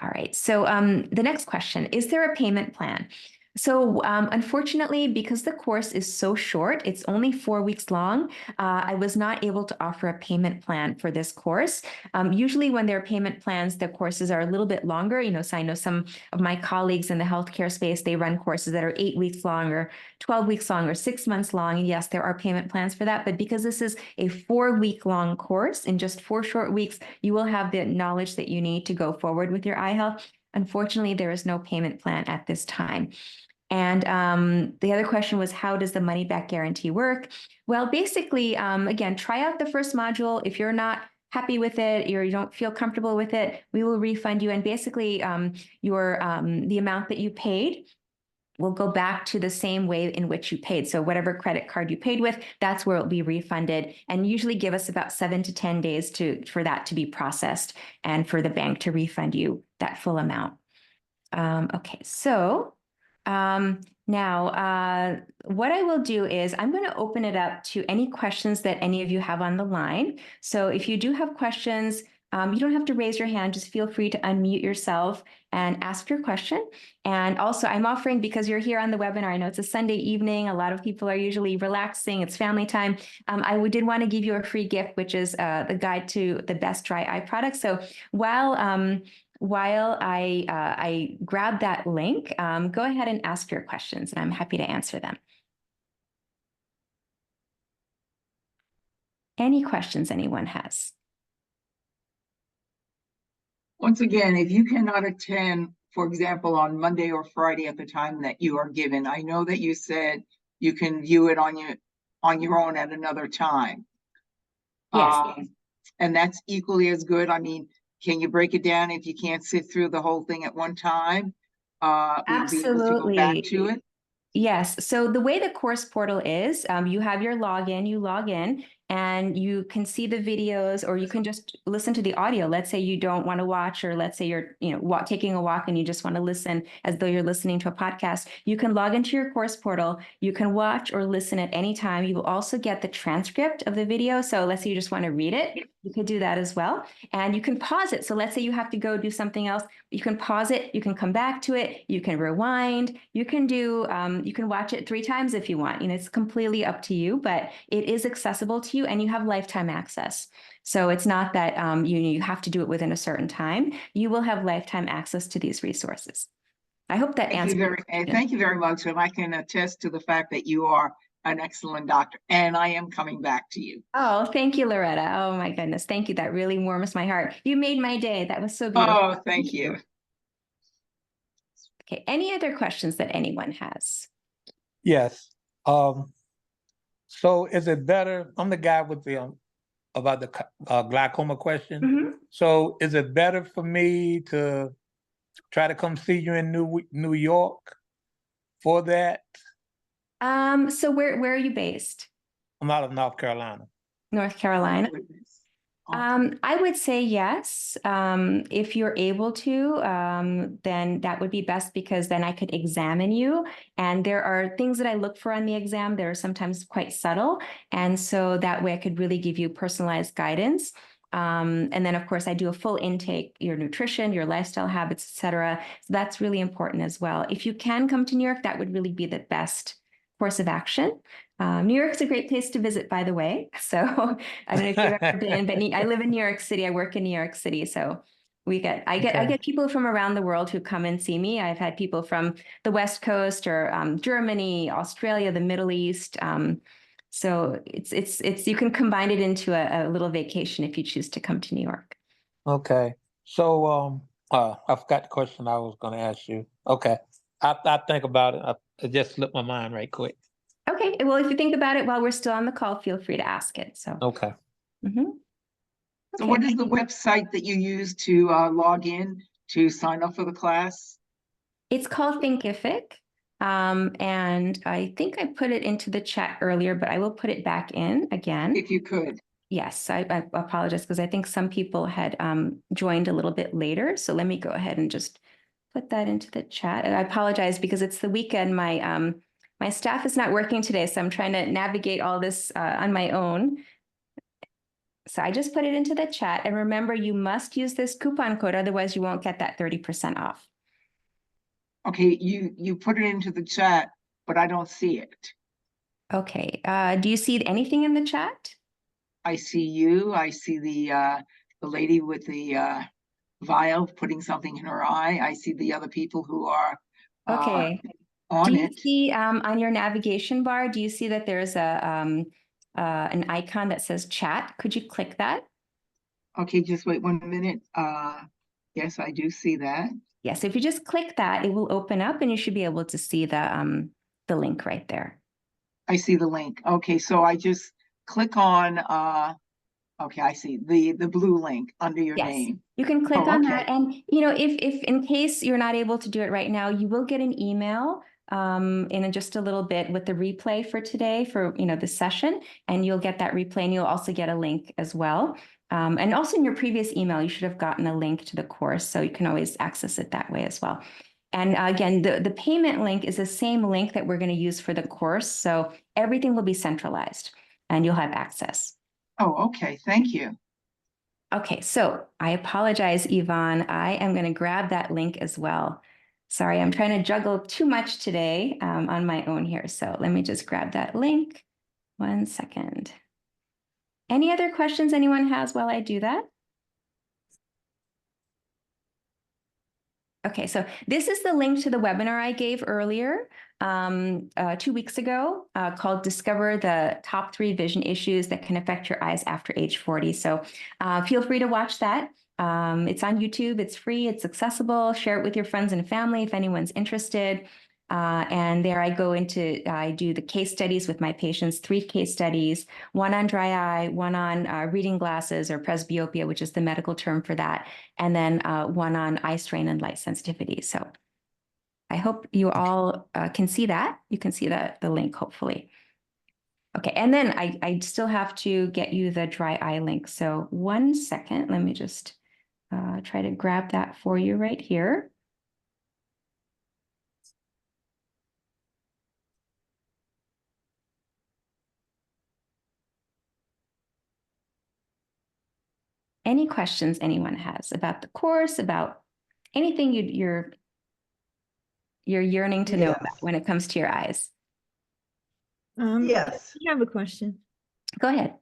All right. So the next question, is there a payment plan? So unfortunately, because the course is so short, it's only 4 weeks long, I was not able to offer a payment plan for this course. Usually when there are payment plans, the courses are a little bit longer. So I know some of my colleagues in the healthcare space, they run courses that are 8 weeks long or 12 weeks long or 6 months long. And yes, there are payment plans for that. But because this is a 4-week long course, in just 4 short weeks, you will have the knowledge that you need to go forward with your eye health. Unfortunately, there is no payment plan at this time. And the other question was, how does the money back guarantee work? Well, basically, again, try out the first module. If you're not happy with it or you don't feel comfortable with it, we will refund you. And basically, the amount that you paid will go back to the same way in which you paid. So whatever credit card you paid with, that's where it'll be refunded. And usually give us about 7 to 10 days for that to be processed and for the bank to refund you that full amount. Okay, so now what I will do is I'm going to open it up to any questions that any of you have on the line. So if you do have questions, you don't have to raise your hand. Just feel free to unmute yourself and ask your question. And also I'm offering, because you're here on the webinar, I know it's a Sunday evening. A lot of people are usually relaxing. It's family time. I did want to give you a free gift, which is the guide to the best dry eye products. So while I grab that link, go ahead and ask your questions, and I'm happy to answer them. Any questions anyone has? Once again, if you cannot attend, for example, on Monday or Friday at the time that you are given, I know that you said you can view it on your own at another time. Yes. And that's equally as good. I mean, can you break it down if you can't sit through the whole thing at one time? Will you be able to go back to it? Yes. So the way the course portal is, you have your login, you log in, and you can see the videos, or you can just listen to the audio. Let's say you don't want to watch, or let's say you're, taking a walk and you just want to listen as though you're listening to a podcast. You can log into your course portal. You can watch or listen at any time. You will also get the transcript of the video. So let's say you just want to read it, you could do that as well. And you can pause it. So let's say you have to go do something else. You can pause it. You can come back to it. You can rewind. You can you can watch it 3 times if you want. It's completely up to you, but it is accessible to you, and you have lifetime access. So it's not that you have to do it within a certain time. You will have lifetime access to these resources. I hope that answers. Thank you very much. And I can attest to the fact that you are an excellent doctor, and I am coming back to you. Oh, thank you, Loretta. Oh my goodness. Thank you. That really warms my heart. You made my day. That was so beautiful. Oh, thank you. Okay. Any other questions that anyone has? Yes. So is it better? I'm the guy with the about the glaucoma question. Mm-hmm. So is it better for me to try to come see you in New York for that? So where are you based? I'm out of North Carolina. North Carolina. I would say yes. If you're able to, then that would be best, because then I could examine you. And there are things that I look for on the exam that are sometimes quite subtle. And so that way I could really give you personalized guidance. And then, of course, I do a full intake, your nutrition, your lifestyle habits, et cetera. So that's really important as well. If you can come to New York, that would really be the best course of action. New York's a great place to visit, by the way. So I don't know if you've ever been, but I live in New York City. I work in New York City. So I get people from around the world who come and see me. I've had people from the West Coast, or Germany, Australia, the Middle East. So it's you can combine it into a little vacation if you choose to come to New York. Okay. So I forgot the question I was going to ask you. Okay. I think about it. It just slipped my mind right quick. Okay. Well, if you think about it while we're still on the call, feel free to ask it. So. Okay. Mm-hmm. So what is the website that you use to log in to sign up for the class? It's called Thinkific. And I think I put it into the chat earlier, but I will put it back in again. If you could. Yes, I apologize, because I think some people had joined a little bit later. So let me go ahead and just put that into the chat. And I apologize because it's the weekend. My staff is not working today, so I'm trying to navigate all this on my own. So I just put it into the chat. And remember, you must use this coupon code, otherwise you won't get that 30% off. Okay, you put it into the chat, but I don't see it. Okay. Do you see anything in the chat? I see you. I see the lady with the vial putting something in her eye. I see the other people who are Okay. on Do you it. see on your navigation bar, do you see that there's an icon that says chat? Could you click that? Okay, just wait 1 minute. Yes, I do see that. Yes, if you just click that, it will open up and you should be able to see the link right there. I see the link. Okay, so I just click on okay, I see the blue link under your Yes, name. you can click Oh, on okay. that. And, you know, if in case you're not able to do it right now, you will get an email in just a little bit with the replay for today for, you know, the session, and you'll get that replay and you'll also get a link as well. And also in your previous email, you should have gotten a link to the course, so you can always access it that way as well. And again, the payment link is the same link that we're going to use for the course. So everything will be centralized and you'll have access. Oh, okay. Thank you. Okay, so I apologize, Yvonne. I am going to grab that link as well. Sorry, I'm trying to juggle too much today on my own here. So let me just grab that link. 1 second. Any other questions anyone has while I do that? Okay, so this is the link to the webinar I gave earlier 2 weeks ago called Discover the Top 3 Vision Issues That Can Affect Your Eyes After Age 40. So feel free to watch that. It's on YouTube, it's free, it's accessible. Share it with your friends and family if anyone's interested. And there I do the case studies with my patients, 3 case studies, one on dry eye, one on reading glasses or presbyopia, which is the medical term for that, and then one on eye strain and light sensitivity. So I hope you all can see that. You can see the link, hopefully. Okay, and then I still have to get you the dry eye link. So 1 second, let me just try to grab that for you right here. Any questions anyone has about the course, about anything you're yearning to know about Yes. when it comes to your eyes? Yes. I have a question. Go ahead.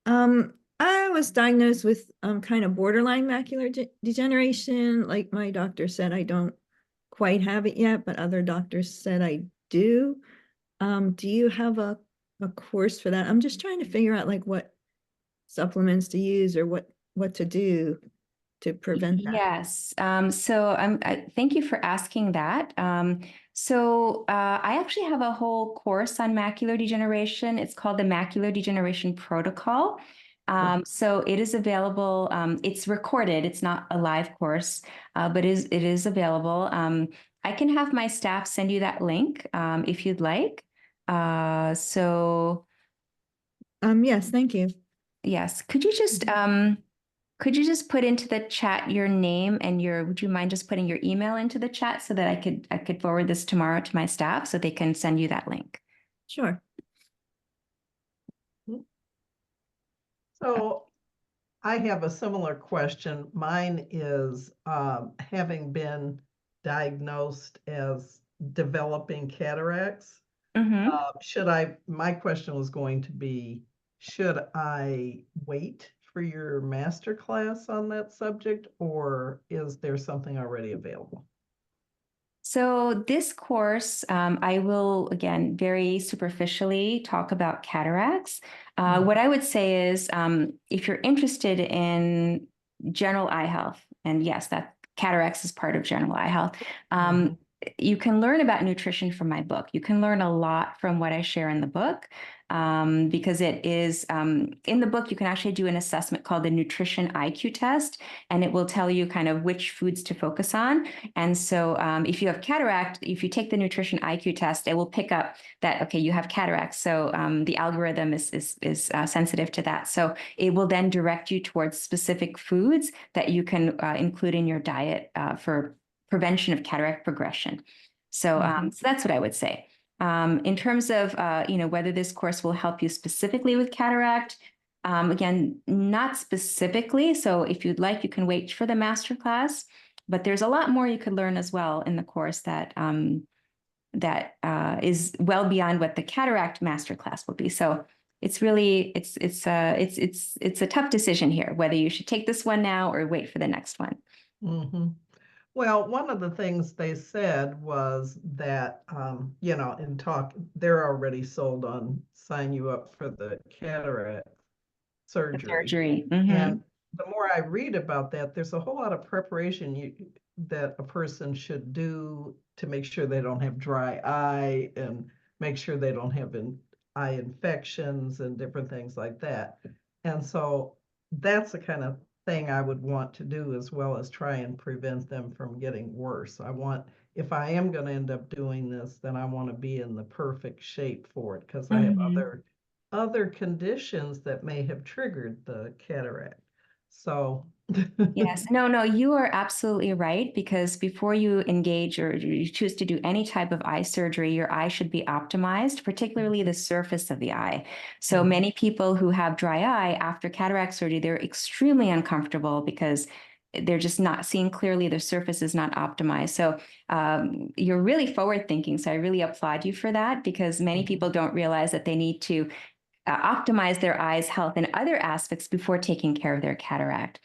I was diagnosed with kind of borderline macular degeneration. Like my doctor said, I don't quite have it yet, but other doctors said I do. Do you have a course for that? I'm just trying to figure out like what supplements to use or what to do to prevent that. Yes. So thank you for asking that. I actually have a whole course on macular degeneration. It's called the Macular Degeneration Protocol. So it is available. It's recorded. It's not a live course, but it is available. I can have my staff send you that link if you'd like. Yes, thank you. Yes. Could you just put into the chat your name and would you mind just putting your email into the chat so that I could forward this tomorrow to my staff so they can send you that link? Sure. So I have a similar question. Mine is having been diagnosed as developing cataracts. My question was going to be, should I wait for your master class on that subject, or is there something already available? So this course, I will, again, very superficially talk about cataracts. What I would say is if you're interested in general eye health, and yes, that cataracts is part of general eye health, you can learn about nutrition from my book. You can learn a lot from what I share in the book because it is in the book, you can actually do an assessment called the Nutrition IQ test, and it will tell you kind of which foods to focus on. And so if you have cataract, if you take the Nutrition IQ test, it will pick up that, okay, you have cataract. So the algorithm is sensitive to that. So it will then direct you towards specific foods that you can include in your diet for prevention of cataract progression. So, so that's what I would say. In terms of, whether this course will help you specifically with cataract, Again, not specifically. So if you'd like, you can wait for the masterclass, but there's a lot more you could learn as well in the course that is well beyond what the cataract masterclass will be. So it's really, it's a tough decision here, whether you should take this one now or wait for the next one. Mm-hmm. Well, one of the things they said was that, in talk, they're already sold on sign you up for the cataract surgery. Mm-hmm. And the more I read about that, there's a whole lot of preparation that a person should do to make sure they don't have dry eye and make sure they don't have eye infections and different things like that. And so that's the kind of thing I would want to do, as well as try and prevent them from getting worse. If I am going to end up doing this, then I want to be in the perfect shape for it, because I have other conditions that may have triggered the cataract. So yes, no, you are absolutely right, because before you engage or you choose to do any type of eye surgery, your eye should be optimized, particularly the surface of the eye. So many people who have dry eye after cataract surgery, they're extremely uncomfortable because they're just not seeing clearly. The surface is not optimized. So you're really forward thinking. So I really applaud you for that, because many people don't realize that they need to optimize their eyes' health in other aspects before taking care of their cataract.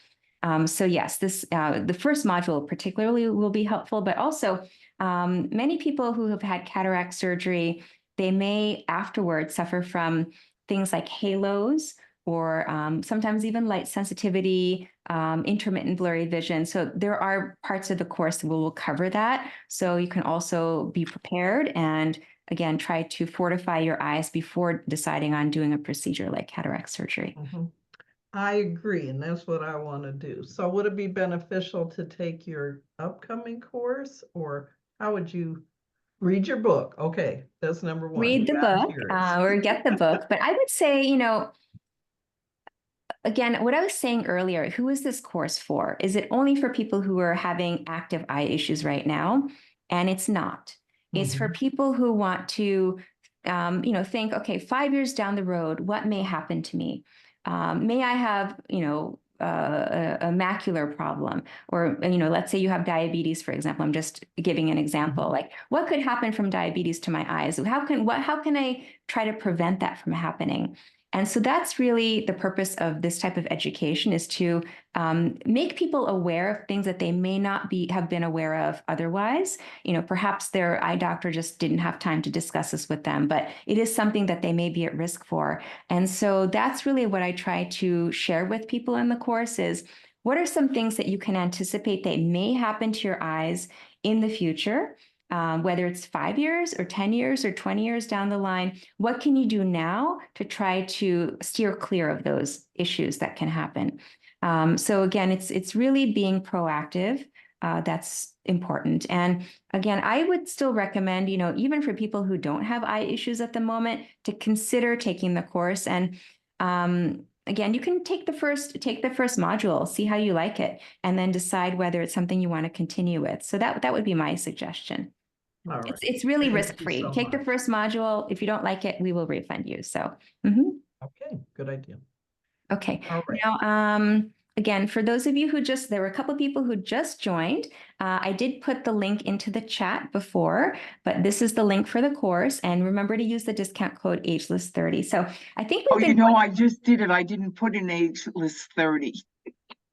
So yes, the first module particularly will be helpful, but also many people who have had cataract surgery, they may afterwards suffer from things like halos, or sometimes even light sensitivity, intermittent blurry vision. So there are parts of the course that will cover that. So you can also be prepared and, again, try to fortify your eyes before deciding on doing a procedure like cataract surgery. I agree, and that's what I want to do. So would it be beneficial to take your upcoming course, or how would you read your book? Okay, that's number one. Read the book or get the book. But I would say, again, what I was saying earlier, who is this course for? Is it only for people who are having active eye issues right now? And it's not. It's for people who want to, think, okay, 5 years down the road, what may happen to me? May I have, a macular problem, or, let's say you have diabetes, for example. I'm just giving an example. Like, what could happen from diabetes to my eyes? How can I try to prevent that from happening? And so that's really the purpose of this type of education, is to make people aware of things that they may not have been aware of otherwise. Perhaps their eye doctor just didn't have time to discuss this with them, but it is something that they may be at risk for. And so that's really what I try to share with people in the course is, what are some things that you can anticipate that may happen to your eyes in the future? Whether it's 5 years or 10 years or 20 years down the line, what can you do now to try to steer clear of those issues that can happen? So again, it's really being proactive. That's important. And again, I would still recommend, even for people who don't have eye issues at the moment, to consider taking the course. And again, you can take the first module, see how you like it, and then decide whether it's something you want to continue with. So that would be my suggestion. All right. It's really Thank you risk-free. so Take the much. first module. If you don't like it, we will refund you. So, Okay, good idea. Okay. All right. Now, again, for those of you there were a couple of people who just joined. I did put the link into the chat before, but this is the link for the course. And remember to use the discount code Ageless30. So I think I just did it. I didn't put in Ageless 30.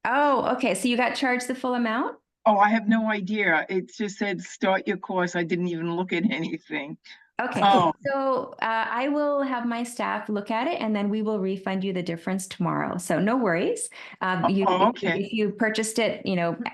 Oh, okay. So you got charged the full amount? Oh, I have no idea. It just said start your course. I didn't even look at anything. Okay. Oh. So I will have my staff look at it, and then we will refund you the difference tomorrow. So no worries. Okay. If you purchased it,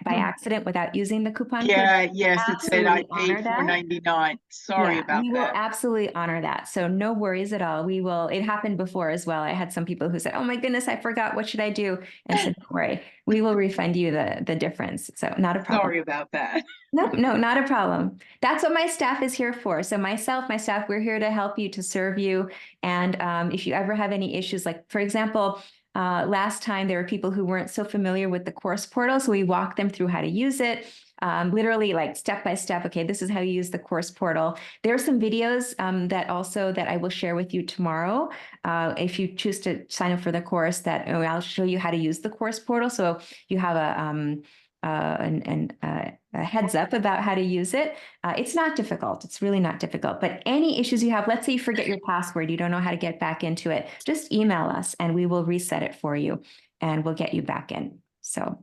by accident without using the coupon code. Yeah, yes, it said I paid $4.99. Sorry about that. We will absolutely honor that. So no worries at all. It happened before as well. I had some people who said, oh my goodness, I forgot. What should I do? And said, don't worry, we will refund you the difference. So not a problem. Sorry about that. No, not a problem. That's what my staff is here for. So my staff, we're here to help you, to serve you. And if you ever have any issues, like, for example, Last time there were people who weren't so familiar with the course portal, so we walked them through how to use it. Literally like step by step. Okay, this is how you use the course portal. There are some videos that I will share with you tomorrow. If you choose to sign up for the course, that I'll show you how to use the course portal. So you have a heads up about how to use it. It's not difficult. It's really not difficult. But any issues you have, let's say you forget your password, you don't know how to get back into it, just email us and we will reset it for you and we'll get you back in. So.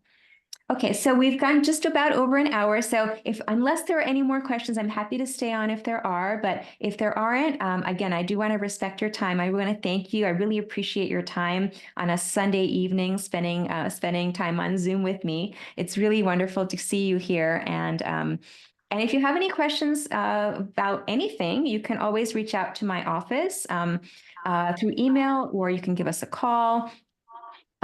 Okay, so we've gone just about over an hour. So unless there are any more questions, I'm happy to stay on if there are. But if there aren't, again, I do want to respect your time. I want to thank you. I really appreciate your time on a Sunday evening, spending time on Zoom with me. It's really wonderful to see you here. And if you have any questions about anything, you can always reach out to my office through email, or you can give us a call.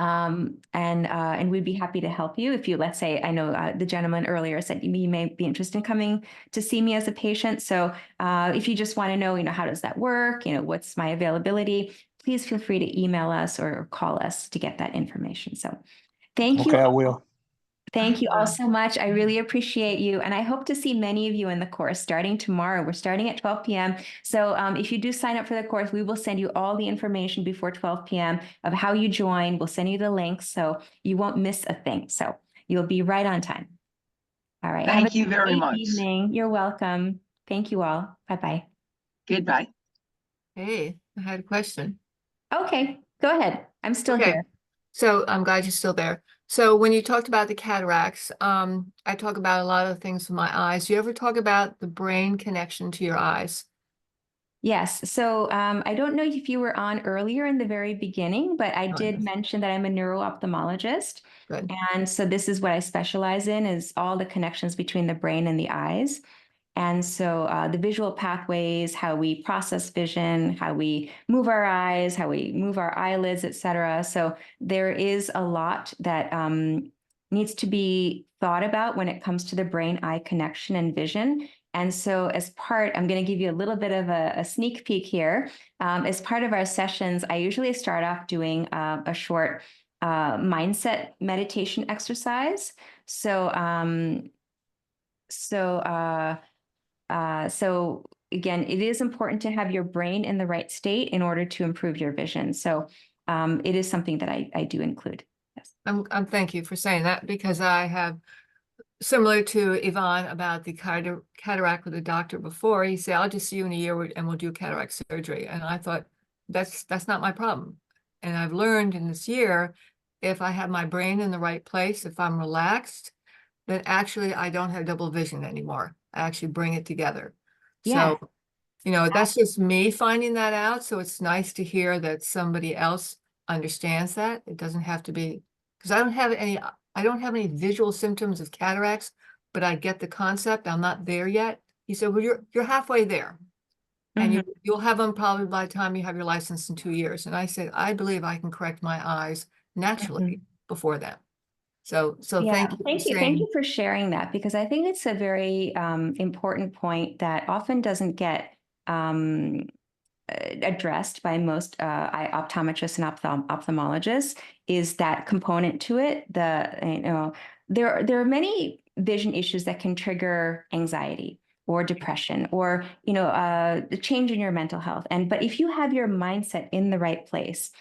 And we'd be happy to help you. If you, let's say, I know the gentleman earlier said you may be interested in coming to see me as a patient. So if you just want to know, how does that work? What's my availability? Please feel free to email us or call us to get that information. So thank you. Okay, I will. Thank you all so much. I really appreciate you. And I hope to see many of you in the course starting tomorrow. We're starting at 12 p.m. So if you do sign up for the course, we will send you all the information before 12 p.m. of how you join. We'll send you the links so you won't miss a thing. So you'll be right on time. All right. Thank you very great much. evening. You're welcome. Thank you all. Bye-bye. Goodbye. Hey, I had a question. Okay, go ahead. I'm still here. So I'm glad you're still there. So when you talked about the cataracts, I talk about a lot of things with my eyes. Do you ever talk about the brain connection to your eyes? Yes. So I don't know if you were on earlier in the very beginning, but I did yes. mention that I'm a neuro-ophthalmologist. Good. And so this is what I specialize in, is all the connections between the brain and the eyes. And so the visual pathways, how we process vision, how we move our eyes, how we move our eyelids, et cetera. So there is a lot that needs to be thought about when it comes to the brain-eye connection and vision. And so as part, I'm going to give you a little bit of a sneak peek here. As part of our sessions, I usually start off doing a short mindset meditation exercise. So again, it is important to have your brain in the right state in order to improve your vision. So it is something that I do include. Yes. Thank you for saying that, because I have, similar to Yvonne about the cataract with the doctor before, he said, I'll just see you in a year and we'll do cataract surgery. And I thought, that's not my problem. And I've learned in this year, if I have my brain in the right place, if I'm relaxed, then actually I don't have double vision anymore. I actually bring it together. Yeah. So, that's just me finding that out. So it's nice to hear that somebody else understands that. It doesn't have to be, because I don't have any visual symptoms of cataracts, but I get the concept. I'm not there yet. He said, well, you're halfway there. And you'll have them probably by the time you have your license in 2 years. And I said, I believe I can correct my eyes naturally before that. So yeah, thank you. Thank you for sharing that, because I think it's a very important point that often doesn't get addressed by most eye optometrists and ophthalmologists, is that component to it. There are many vision issues that can trigger anxiety or depression, or the change in your mental health. But if you have your mindset in the right place,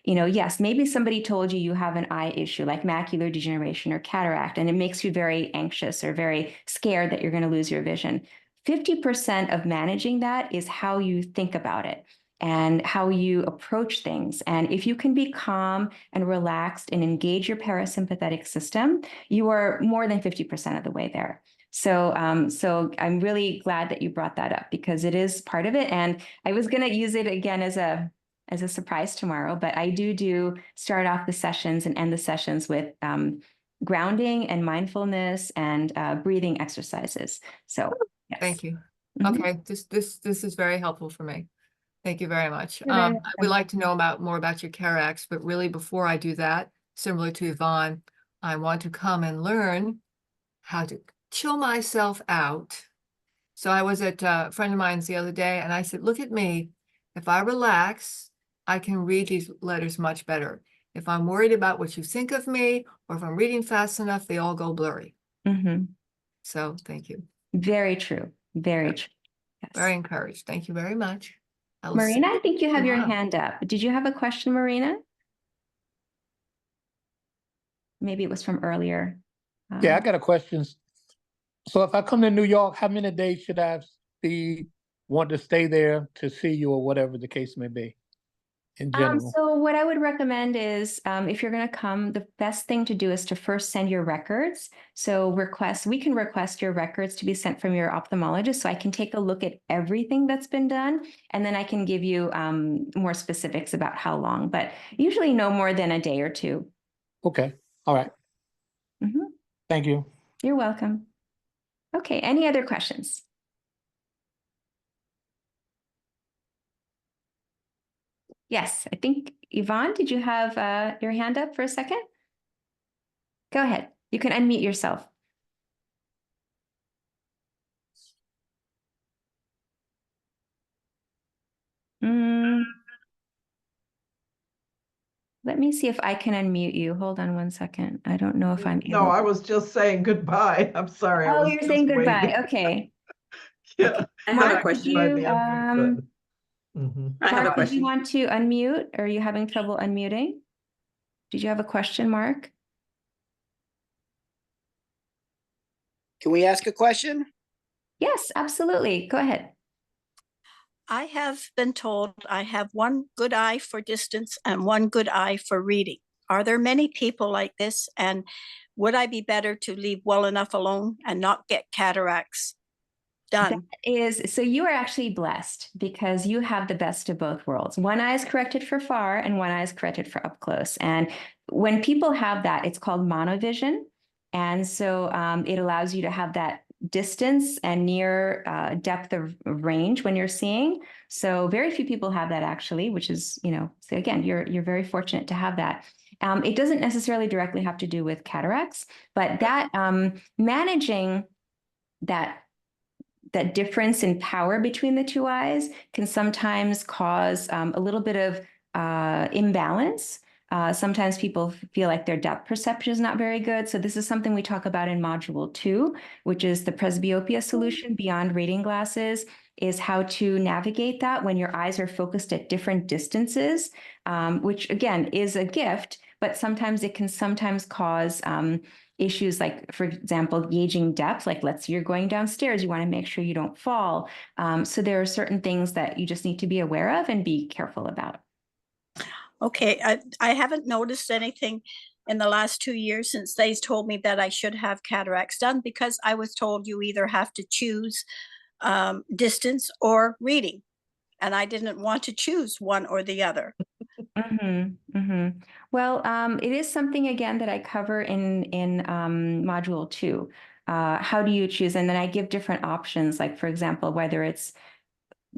yes, maybe somebody told you have an eye issue like macular degeneration or cataract, and it makes you very anxious or very scared that you're going to lose your vision. 50% of managing that is how you think about it and how you approach things. And if you can be calm and relaxed and engage your parasympathetic system, you are more than 50% of the way there. So I'm really glad that you brought that up, because it is part of it. And I was going to use it again as a surprise tomorrow, but I do start off the sessions and end the sessions with grounding and mindfulness and breathing exercises. So yes. Thank you. Okay, this is very helpful for me. Thank you very much. I would like to know more about your cataracts, but really before I do that, similar to Yvonne, I want to come and learn how to chill myself out. So I was at a friend of mine's the other day, and I said, look at me. If I relax I can read these letters much better. If I'm worried about what you think of me, or if I'm reading fast enough, they all go blurry. So thank you. Very true. Very true. Yes. Very encouraged. Thank you very much. Marina, I think you have your tomorrow. hand up. Did you have a question, Marina? Maybe it was from earlier. Yeah, I got a question. So if I come to New York, how many days should I want to stay there to see you, or whatever the case may be in general? So what I would recommend is if you're going to come, the best thing to do is to first send your records. So we can request your records to be sent from your ophthalmologist, so I can take a look at everything that's been done, and then I can give you more specifics about how long, but usually no more than a day or two. Okay. All right. Thank you. You're welcome. Okay, any other questions? Yes, I think, Yvonne, did you have your hand up for a second? Go ahead. You can unmute yourself. Let me see if I can unmute you. Hold on one second. I don't know if I'm able. No, I was just saying goodbye. I'm sorry. Oh, you're saying goodbye. Okay. Yeah. Okay. I have Mark, a question. did I have a Mark, did you question. want to unmute? Or are you having trouble unmuting? Did you have a question, Mark? Can we ask a question? Yes, absolutely. Go ahead. I have been told I have one good eye for distance and one good eye for reading. Are there many people like this? And would I be better to leave well enough alone and not get cataracts done? So you are actually blessed because you have the best of both worlds. One eye is corrected for far and one eye is corrected for up close. And when people have that, it's called monovision. And so it allows you to have that distance and near depth of range when you're seeing. So very few people have that actually, which is, so again, you're very fortunate to have that. It doesn't necessarily directly have to do with cataracts, but that managing that difference in power between the two eyes can sometimes cause a little bit of imbalance. Sometimes people feel like their depth perception is not very good. So this is something we talk about in Module 2, which is the presbyopia solution beyond reading glasses, is how to navigate that when your eyes are focused at different distances, which again is a gift, but sometimes it can cause issues like, for example, gauging depth, like let's say you're going downstairs, you want to make sure you don't fall. So there are certain things that you just need to be aware of and be careful about. Okay, I haven't noticed anything in the last 2 years since they told me that I should have cataracts done, because I was told you either have to choose distance or reading. And I didn't want to choose one or the other. Well, it is something, again, that I cover in Module 2. How do you choose? And then I give different options, like, for example, whether it's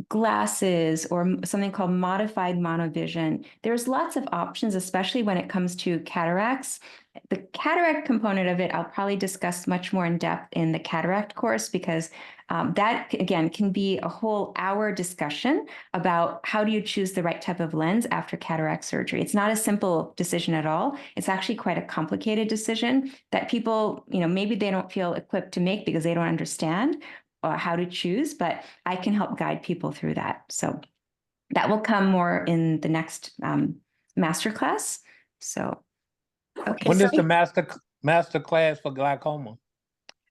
glasses or something called modified monovision. There's lots of options, especially when it comes to cataracts. The cataract component of it, I'll probably discuss much more in depth in the cataract course, because that, again, can be a whole hour discussion about how do you choose the right type of lens after cataract surgery. It's not a simple decision at all. It's actually quite a complicated decision that people, maybe they don't feel equipped to make because they don't understand how to choose, but I can help guide people through that. So that will come more in the next masterclass. So, okay. When is the master class for glaucoma?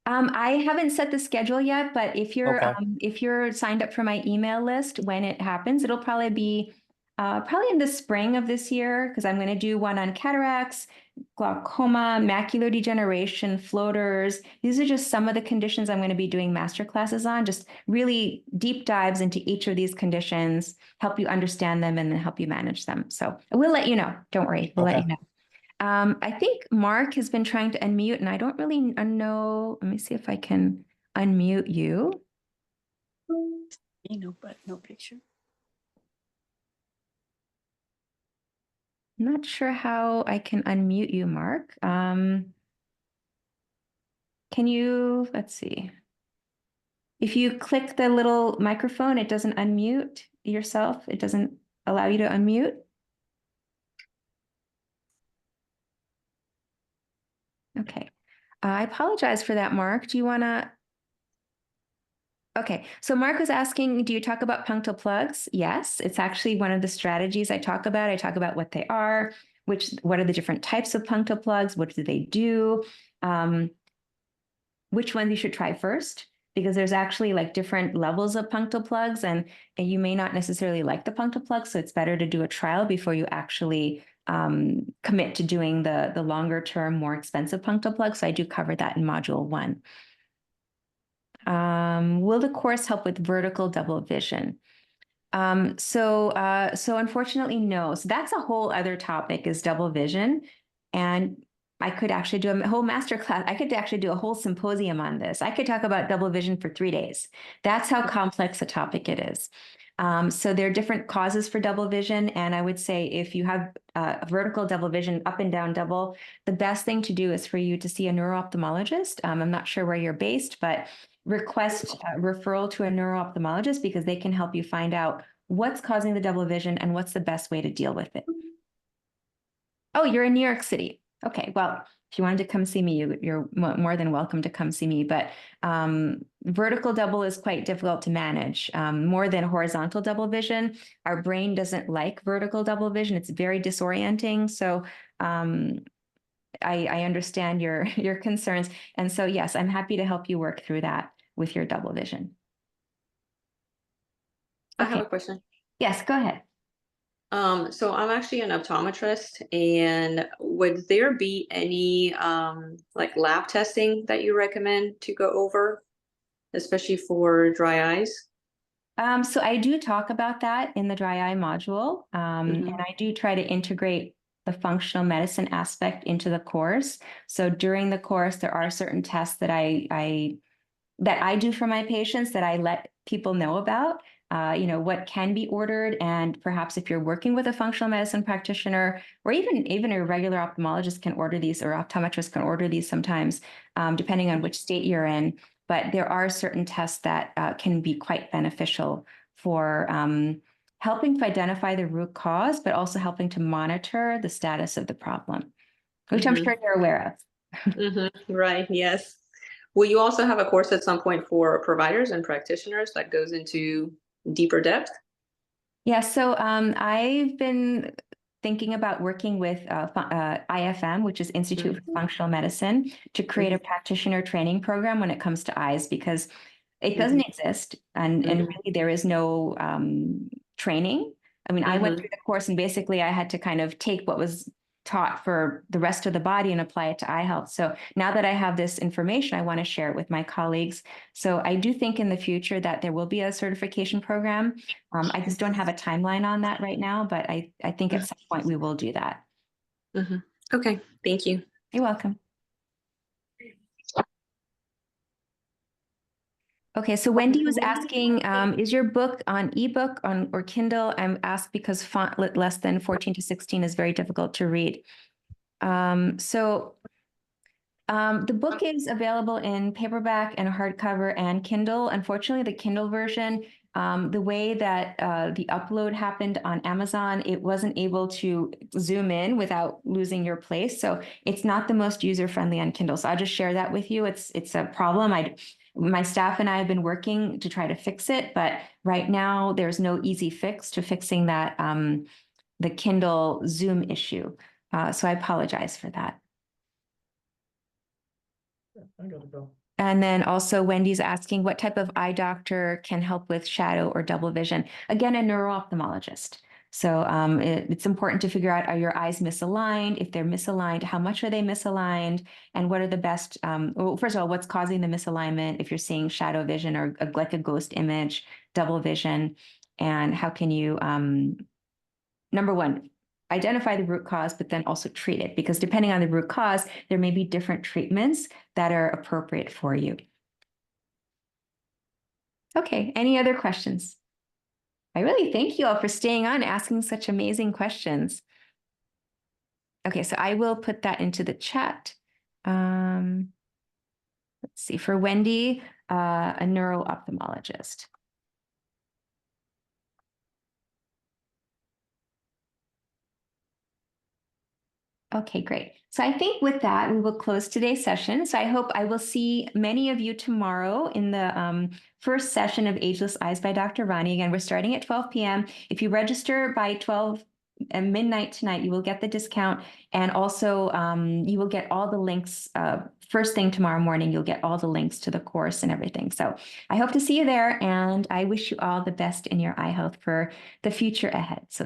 I haven't set the schedule yet, but if you're signed up for my email list, when it happens, it'll probably be in the spring of this year, because I'm going to do one on cataracts, glaucoma, macular degeneration, floaters. These are just some of the conditions I'm going to be doing master classes on, just really deep dives into each of these conditions, help you understand them, and then help you manage them. So we'll let you know. Don't worry. We'll let you know. I think Mark has been trying to unmute, and I don't really know. Let me see if I can unmute you. But no picture. I'm not sure how I can unmute you, Mark. Can you, let's see. If you click the little microphone, it doesn't unmute yourself. It doesn't allow you to unmute. Okay. I apologize for that, Mark. Do you want to? Okay, so Mark was asking, do you talk about punctal plugs? Yes, it's actually one of the strategies I talk about. I talk about what they are, what are the different types of punctal plugs, what do they do, which ones you should try first, because there's actually like different levels of punctal plugs, and you may not necessarily like the punctal plug, so it's better to do a trial before you actually commit to doing the longer term, more expensive punctal plug. So I do cover that in module 1. Will the course help with vertical double vision? So unfortunately, no. So that's a whole other topic, is double vision. And I could actually do a whole master class. I could actually do a whole symposium on this. I could talk about double vision for 3 days. That's how complex a topic it is. So there are different causes for double vision. And I would say if you have vertical double vision, up and down double, the best thing to do is for you to see a neuro-ophthalmologist. I'm not sure where you're based, but request referral to a neuro-ophthalmologist, because they can help you find out what's causing the double vision and what's the best way to deal with it. Oh, you're in New York City. Okay, well, if you wanted to come see me, you're more than welcome to come see me. But vertical double is quite difficult to manage, more than horizontal double vision. Our brain doesn't like vertical double vision. It's very disorienting. So I understand your concerns. And so, yes, I'm happy to help you work through that with your double vision. I have Okay. a question. Yes, go ahead. So I'm actually an optometrist, and would there be any like lab testing that you recommend to go over, especially for dry eyes? So I do talk about that in the dry eye module, and I do try to integrate the functional medicine aspect into the course. So during the course, there are certain tests that I do for my patients that I let people know about. What can be ordered, and perhaps if you're working with a functional medicine practitioner, or even a regular ophthalmologist can order these, or optometrist can order these sometimes, depending on which state you're in. But there are certain tests that can be quite beneficial for helping to identify the root cause, but also helping to monitor the status of the problem, which I'm sure you're aware of. Right, yes. Will you also have a course at some point for providers and practitioners that goes into deeper depth? Yeah, so I've been thinking about working with IFM, which is Institute for Functional Medicine, to create a practitioner training program when it comes to eyes, because it doesn't exist, and really there is no training. I mean, I went through the course, and basically I had to kind of take what was taught for the rest of the body and apply it to eye health. So now that I have this information, I want to share it with my colleagues. So I do think in the future that there will be a certification program. I just don't have a timeline on that right now, but I think at some point we will do that. Okay, thank you. You're welcome. Okay, so Wendy was asking, is your book on ebook or Kindle? I'm asked because font less than 14 to 16 is very difficult to read. The book is available in paperback and hardcover and Kindle. Unfortunately, the Kindle version, the way that the upload happened on Amazon, it wasn't able to zoom in without losing your place. So it's not the most user-friendly on Kindle. So I'll just share that with you. It's a problem. My staff and I have been working to try to fix it, but right now there's no easy fix to fixing that, the Kindle Zoom issue. So I apologize for that. I gotta go. And then also Wendy's asking what type of eye doctor can help with shadow or double vision. Again, a neuro-ophthalmologist. So it's important to figure out, are your eyes misaligned? If they're misaligned, how much are they misaligned? And what are the best, well, first of all, what's causing the misalignment? If you're seeing shadow vision or like a ghost image, double vision, and how can you, number one, identify the root cause, but then also treat it, because depending on the root cause, there may be different treatments that are appropriate for you. Okay, any other questions? I really thank you all for staying on, asking such amazing questions. Okay, so I will put that into the chat. Let's see, for Wendy, a neuro-ophthalmologist. Okay, great. So I think with that, we will close today's session. So I hope I will see many of you tomorrow in the first session of Ageless Eyes by Dr. Rani. Again, we're starting at 12 p.m. If you register by 12 midnight tonight, you will get the discount. And also you will get all the links. First thing tomorrow morning, you'll get all the links to the course and everything. So I hope to see you there. And I wish you all the best in your eye health for the future ahead. So